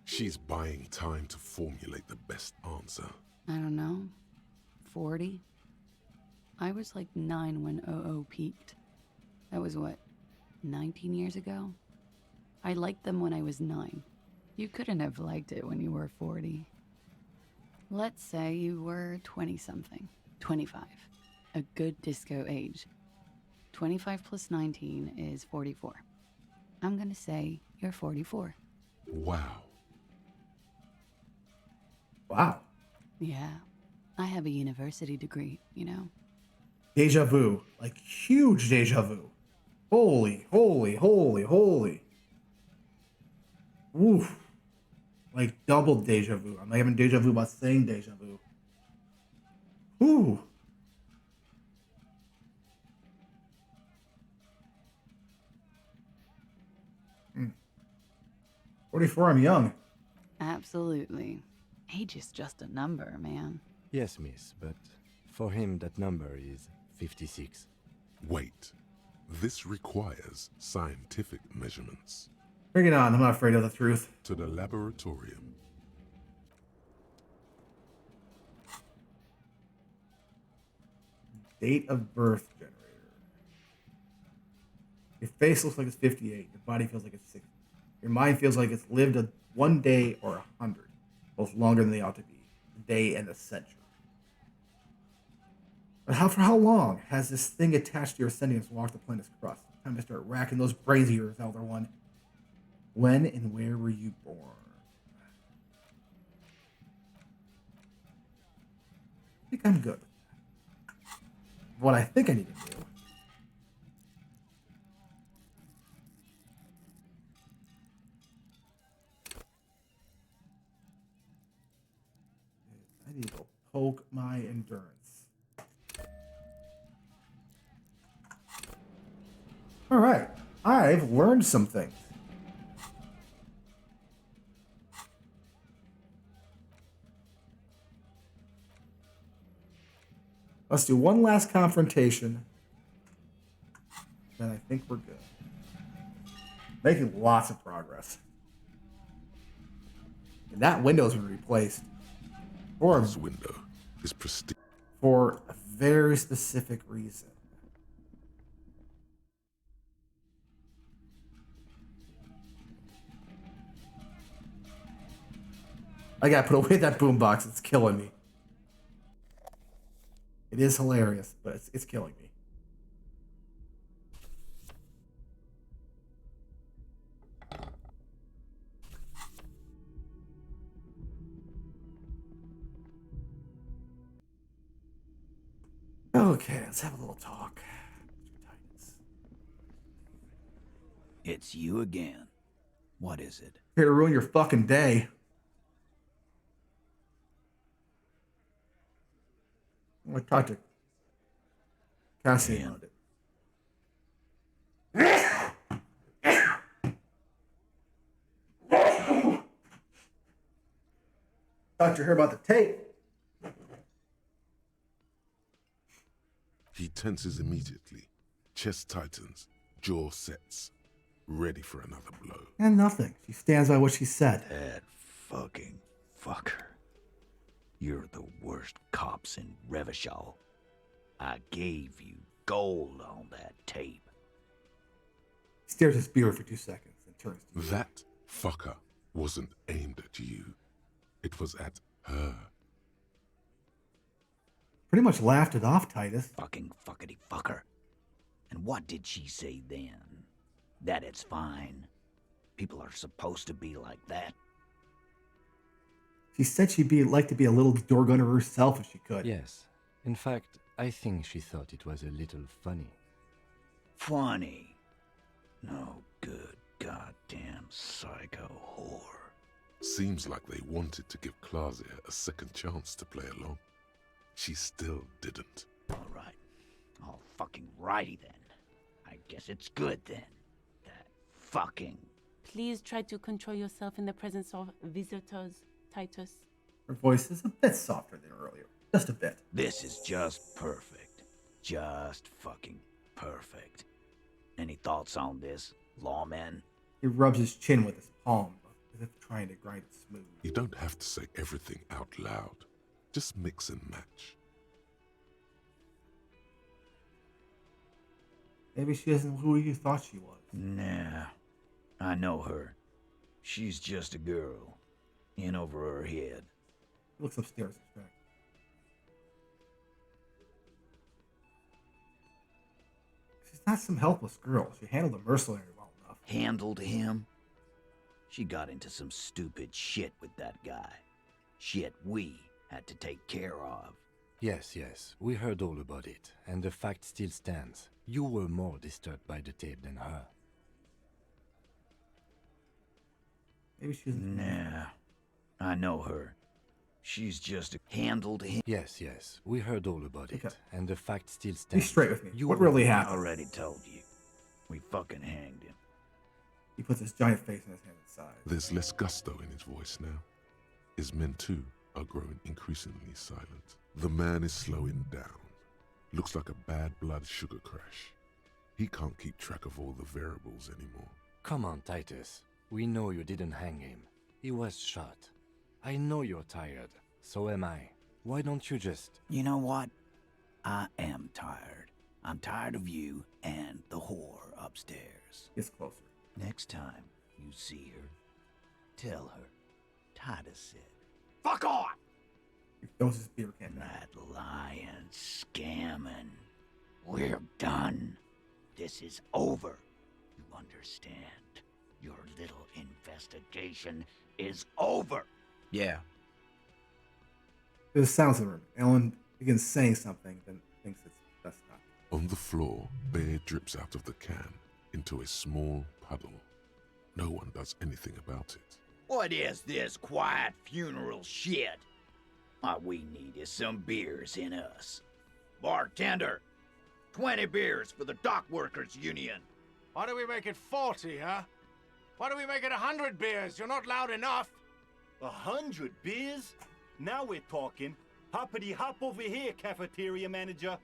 She's buying time to formulate the best answer. I don't know. 40? I was like 9 when OO peaked. That was what, 19 years ago? I liked them when I was 9. You couldn't have liked it when you were 40. Let's say you were 20-something. 25. A good disco age. 25 plus 19 is 44. I'm gonna say you're 44. Wow. Wow. Yeah. I have a university degree, you know? Deja vu. Like, huge deja vu. Holy, holy, holy, holy. Oof. Like, double deja vu. I'm having deja vu about saying deja vu. Ooh. Hmm. 44, I'm young. Absolutely. Age is just a number, man. Yes, miss, but for him that number is 56. Wait. This requires scientific measurements. Bring it on. I'm not afraid of the truth. To the laboratorium. Date of birth generator. Your face looks like it's 58. Your body feels like it's 60. Your mind feels like it's lived one day or 100. Both longer than they ought to be. A day and a century. But for how long has this thing attached to your sentience walked the planet's crust? Time to start racking those brains of yours, Elder One. When and where were you born? I think I'm good. What I think I need to do is I need to go poke my endurance. All right, I've learned some things. Let's do one last confrontation. Then I think we're good. Making lots of progress. And that window's been replaced. This window is pristine. For a very specific reason. I gotta put away that boombox. It's killing me. It is hilarious, but it's killing me. Okay, let's have a little talk. It's you again. What is it? Here to ruin your fucking day. I'm gonna talk to Cassie about it. Talked to her about the tape. He tenses immediately. Chest tightens. Jaw sets. Ready for another blow. And nothing. She stands by what she said. That fucking fucker. You're the worst cops in Revachol. I gave you gold on that tape. He stares at his beard for 2 seconds and turns to you. That fucker wasn't aimed at you. It was at her. Pretty much laughed it off, Titus. Fucking fuckity fucker. And what did she say then? That it's fine. People are supposed to be like that. She said she'd like to be a little door gunner herself if she could. Yes. In fact, I think she thought it was a little funny. Funny? No good goddamn psycho whore. Seems like they wanted to give Claudia a second chance to play along. She still didn't. All right. All fucking righty then. I guess it's good then. That fucking... Please try to control yourself in the presence of visitors, Titus. Her voice is a bit softer than earlier. Just a bit. This is just perfect. Just fucking perfect. Any thoughts on this, lawman? He rubs his chin with his palm, as if trying to grind it smooth. You don't have to say everything out loud. Just mix and match. Maybe she isn't who you thought she was. Nah. I know her. She's just a girl. In over her head. He looks upstairs. She's not some helpless girl. She handled the mercenary well enough. Handled him? She got into some stupid shit with that guy. Shit we had to take care of. Yes, we heard all about it, and the fact still stands. You were more disturbed by the tape than her. Maybe she's... Nah. I know her. She's just handled him. Yes, we heard all about it, and the fact still Be stands. straight with me. You What were- really I happened? already told you. We fucking hanged him. He puts his giant face in his hand inside. There's less gusto in his voice now. His men, too, are growing increasingly silent. The man is slowing down. Looks like a bad blood sugar crash. He can't keep track of all the variables anymore. Come on, Titus. We know you didn't hang him. He was shot. I know you're tired. So am I. Why don't you just... You know what? I am tired. I'm tired of you and the whore upstairs. Gets closer. Next time you see her, tell her Titus said, Fuck off! He throws his beer can down. that lying, scamming. We're done. This is over. You understand? Your little investigation is over. Yeah. There's sounds in the room. Ellen begins saying something, then thinks it's best not. On the floor, beer drips out of the can into a small puddle. No one does anything about it. What is this quiet funeral shit? All we need is some beers in us. Bartender, 20 beers for the Dock Workers Union. Why do we make it 40, huh? Why do we make it 100 beers? You're not loud enough. 100 beers? Now we're talking. Hoppity hop over here, cafeteria manager.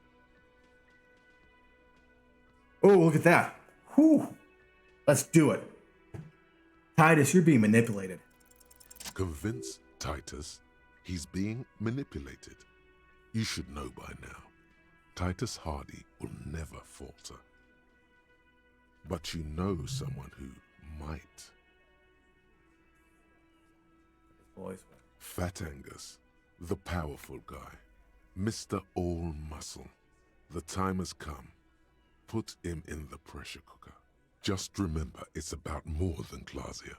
Oh, look at that. Whew. Let's do it. Titus, you're being manipulated. Convince Titus he's being manipulated. You should know by now. Titus Hardy will never falter. But you know someone who might. Fat Angus, the powerful guy. Mr. All Muscle. The time has come. Put him in the pressure cooker. Just remember, it's about more than Glasia.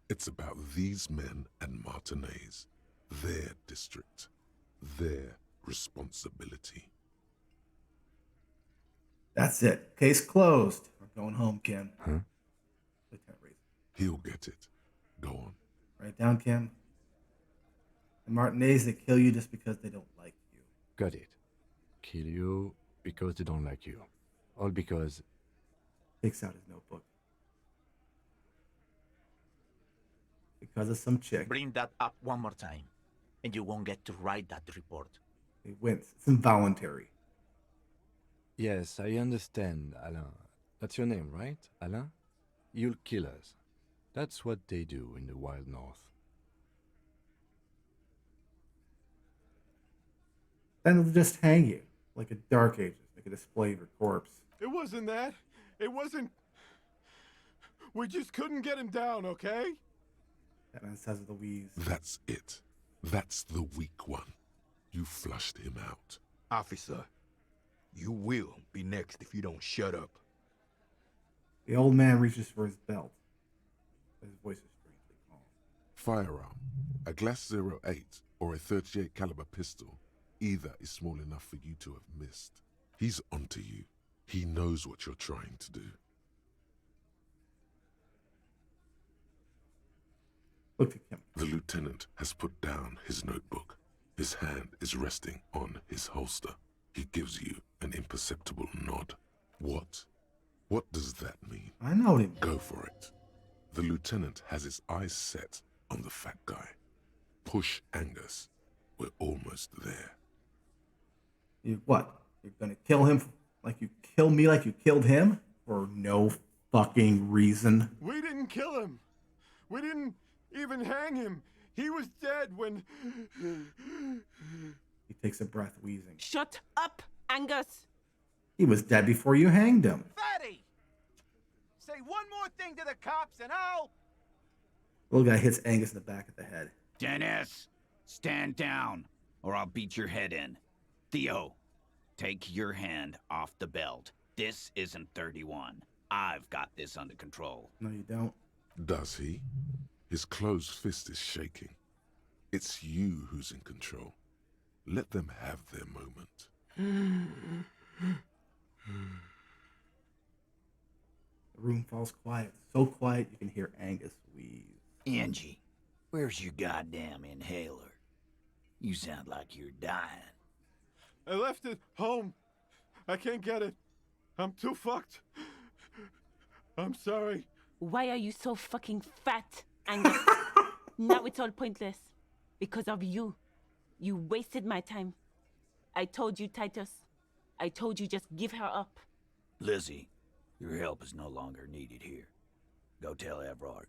It's about these men and Martinez. Their district. Their responsibility. That's it. Case closed. We're going home, Kim. Huh? He'll get it. Go on. Write down, Kim. The Martinez, they kill you just because they don't like you. Got it. Kill you because they don't like you. All because... Takes out his notebook. Because of some chick. Bring that up one more time, and you won't get to write that report. He wins. It's involuntary. Yes, I understand, Alain. That's your name, right, Alain? You'll kill us. That's what they do in the wild north. Then they'll just hang you, like a Dark Ages, like a display of your corpse. It wasn't that. It wasn't... We just couldn't get him down, okay? That man says with a wheeze. That's it. That's the weak one. You flushed him out. Officer, you will be next if you don't shut up. The old man reaches for his belt. His voice is strangely calm. Firearm. A Glass 08 or a 38 caliber pistol. Either is small enough for you to have missed. He's onto you. He knows what you're trying to do. Look at him. The lieutenant has put down his notebook. His hand is resting on his holster. He gives you an imperceptible nod. What? What does that mean? I know what it means. Go for it. The lieutenant has his eyes set on the fat guy. Push Angus. We're almost there. You what? You're gonna kill him like you kill me like you killed him? For no fucking reason. We didn't kill him. We didn't even hang him. He was dead when... He takes a breath, wheezing. Shut up, Angus! He was dead before you hanged him. Fatty! Say one more thing to the cops and I'll... Little guy hits Angus in the back of the head. Dennis, stand down, or I'll beat your head in. Theo, take your hand off the belt. This isn't 31. I've got this under control. No, you don't. Does he? His closed fist is shaking. It's you who's in control. Let them have their moment. The room falls quiet. So quiet you can hear Angus wheeze. Angie, where's your goddamn inhaler? You sound like you're dying. I left it home. I can't get it. I'm too fucked. I'm sorry. Why are you so fucking fat, Angus? Now it's all pointless. Because of you. You wasted my time. I told you, Titus. I told you just give her up. Lizzie, your help is no longer needed here. Go tell Everard.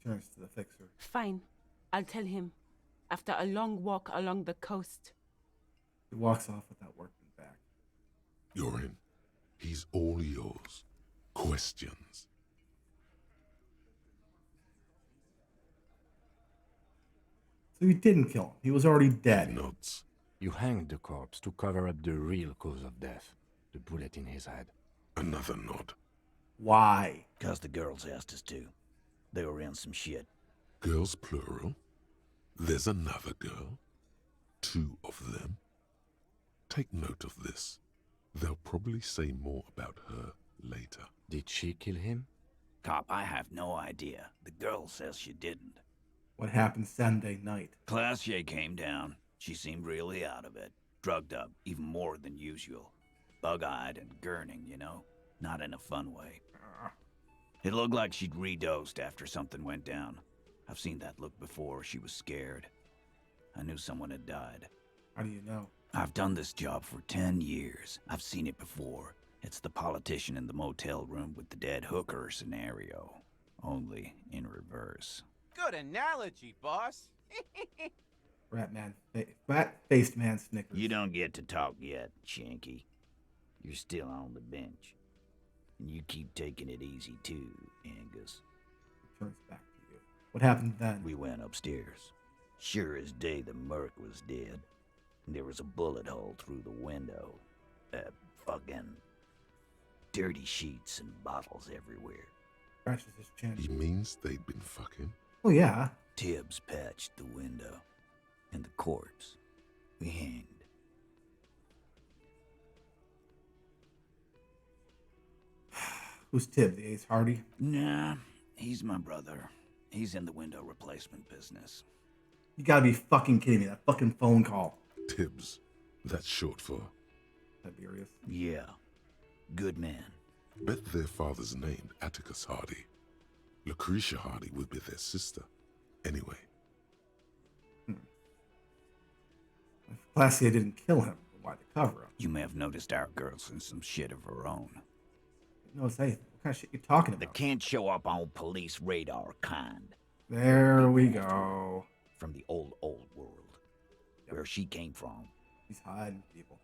Turns to the fixer. Fine. I'll tell him. After a long walk along the coast. He walks off without working back. You're in. He's all yours. Questions? So you didn't kill him. He was already dead. Nods. You hanged the corpse to cover up the real cause of death. The bullet in his head. Another nod. Why? 'Cause the girls asked us to. They were in some shit. Girls plural? There's another girl? 2 of them? Take note of this. They'll probably say more about her later. Did she kill him? Cop, I have no idea. The girl says she didn't. What happened Sunday night? Glacier came down. She seemed really out of it. Drugged up, even more than usual. Bug-eyed and gurning, you know? Not in a fun way. It looked like she'd redosed after something went down. I've seen that look before. She was scared. I knew someone had died. How do you know? I've done this job for 10 years. I've seen it before. It's the politician in the motel room with the dead hooker scenario. Only in reverse. Good analogy, boss. Rat-faced man snickers. You don't get to talk yet, Shanky. You're still on the bench. And you keep taking it easy too, Angus. Turns back to you. What happened then? We went upstairs. Sure as day the merc was dead. And there was a bullet hole through the window. Fucking dirty sheets and bottles everywhere. Scratches his chin. He means they'd been fucking? Oh, yeah. Tibbs patched the window. And the corpse. We hanged. Who's Tibbs, the Ace Hardy? Nah, he's my brother. He's in the window replacement business. You gotta be fucking kidding me. That fucking phone call. Tibbs. That's short for? Tiberius. Yeah. Good man. Bet their father's named Atticus Hardy. Lucretia Hardy would be their sister. Anyway. Glacia didn't kill him. Why the cover up? You may have noticed our girl's in some shit of her own. Notice anything. What kind of shit you talking about? That can't show up on police radar kind. There we go. From the old world. Yep. Where she came from. He's hiding people.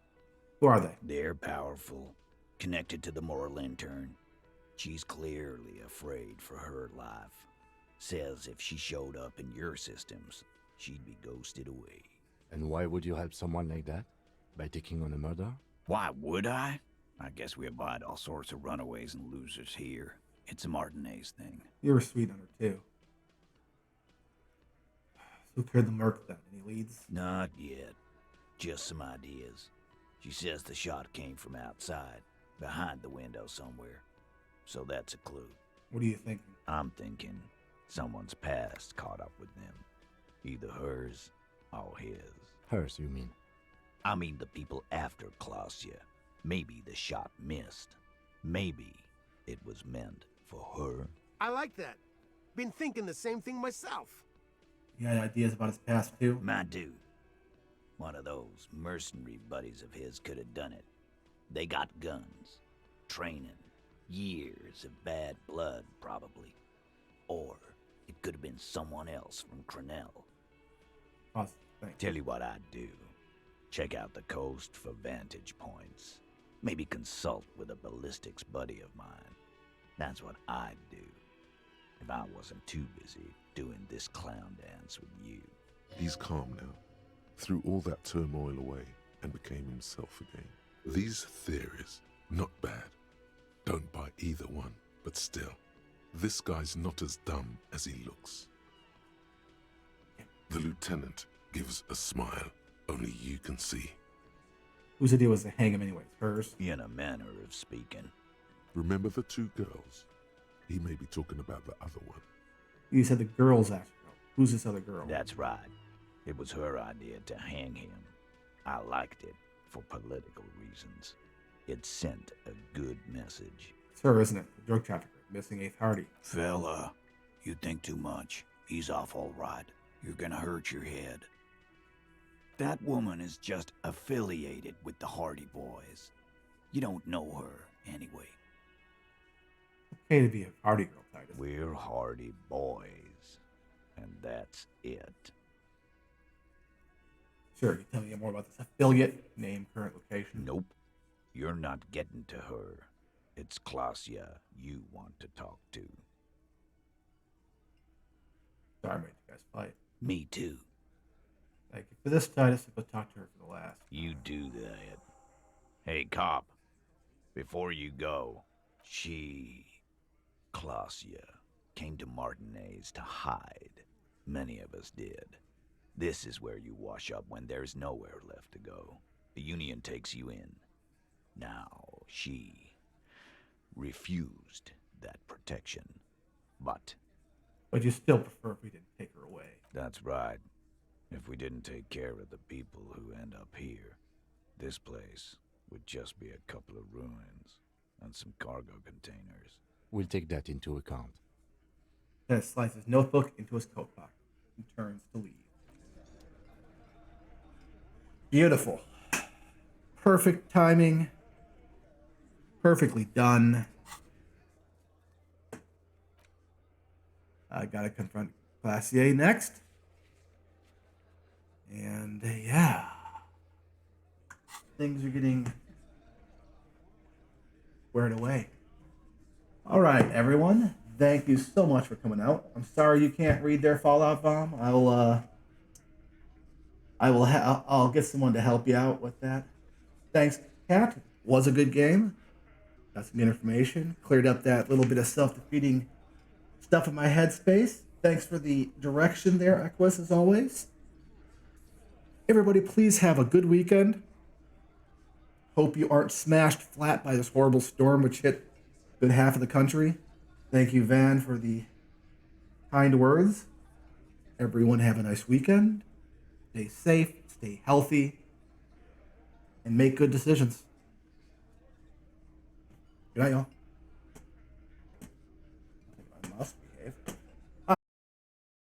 Who are they? They're powerful. Connected to the moral intern. She's clearly afraid for her life. Says if she showed up in your systems, she'd be ghosted away. And why would you help someone like that? By taking on a murder? Why would I? I guess we abide all sorts of runaways and losers here. It's a Martinez thing. You're a sweet hunter, too. Who cleared the merc then? Any leads? Not yet. Just some ideas. She says the shot came from outside, behind the window somewhere. So that's a clue. What are you thinking? I'm thinking someone's past caught up with them. Either hers or his. Hers, you mean? I mean the people after Glacia. Maybe the shot missed. Maybe it was meant for her. I like that. Been thinking the same thing myself. You got ideas about his past, too? My dude. One of those mercenary buddies of his could have done it. They got guns, training, years of bad blood, probably. Or it could have been someone else from Crenell. Tell you what I'd do. Check out the coast for vantage points. Maybe consult with a ballistics buddy of mine. That's what I'd do. If I wasn't too busy doing this clown dance with you. He's calm now. Threw all that turmoil away and became himself again. These theories, not bad. Don't buy either one, but still, this guy's not as dumb as he looks. The lieutenant gives a smile only you can see. Whose idea was to hang him anyways? Hers? In a manner of speaking. Remember the two girls? He may be talking about the other one. You said the girl's after him. Who's this other girl? That's right. It was her idea to hang him. I liked it for political reasons. It sent a good message. It's her, isn't it? The drug trafficker, missing 8th Hardy. Fella, you think too much. He's off all right. You're gonna hurt your head. That woman is just affiliated with the Hardy Boys. You don't know her, anyway. Okay to be a Hardy girl, Titus. We're Hardy Boys. And that's it. Sure, you tell me more about this affiliate, name, current location. Nope. You're not getting to her. It's Glacia you want to talk to. Sorry I made you guys fight. Me too. Thank you for this, Titus. I'll talk to her for the last. You do that. Hey, cop. Before you go, Glacia, came to Martinez to hide. Many of us did. This is where you wash up when there's nowhere left to go. The Union takes you in. Now, she refused that protection. But you still prefer if we didn't take her away. That's right. If we didn't take care of the people who end up here, this place would just be a couple of ruins and some cargo containers. We'll take that into account. Dennis slides his notebook into his coat pocket and turns to leave. Beautiful. Perfect timing. Perfectly done. I gotta confront Glacier next. And yeah. Things are getting squared away. All right, everyone. Thank you so much for coming out. I'm sorry you can't read their Fallout bomb. I'll get someone to help you out with that. Thanks, Cat. Was a good game. Got some good information. Cleared up that little bit of self-defeating stuff in my headspace. Thanks for the direction there, Equus, as always. Everybody, please have a good weekend. Hope you aren't smashed flat by this horrible storm which hit a good half of the country. Thank you, Van, for the kind words. Everyone have a nice weekend. Stay safe, stay healthy, and make good decisions. Good night, y'all.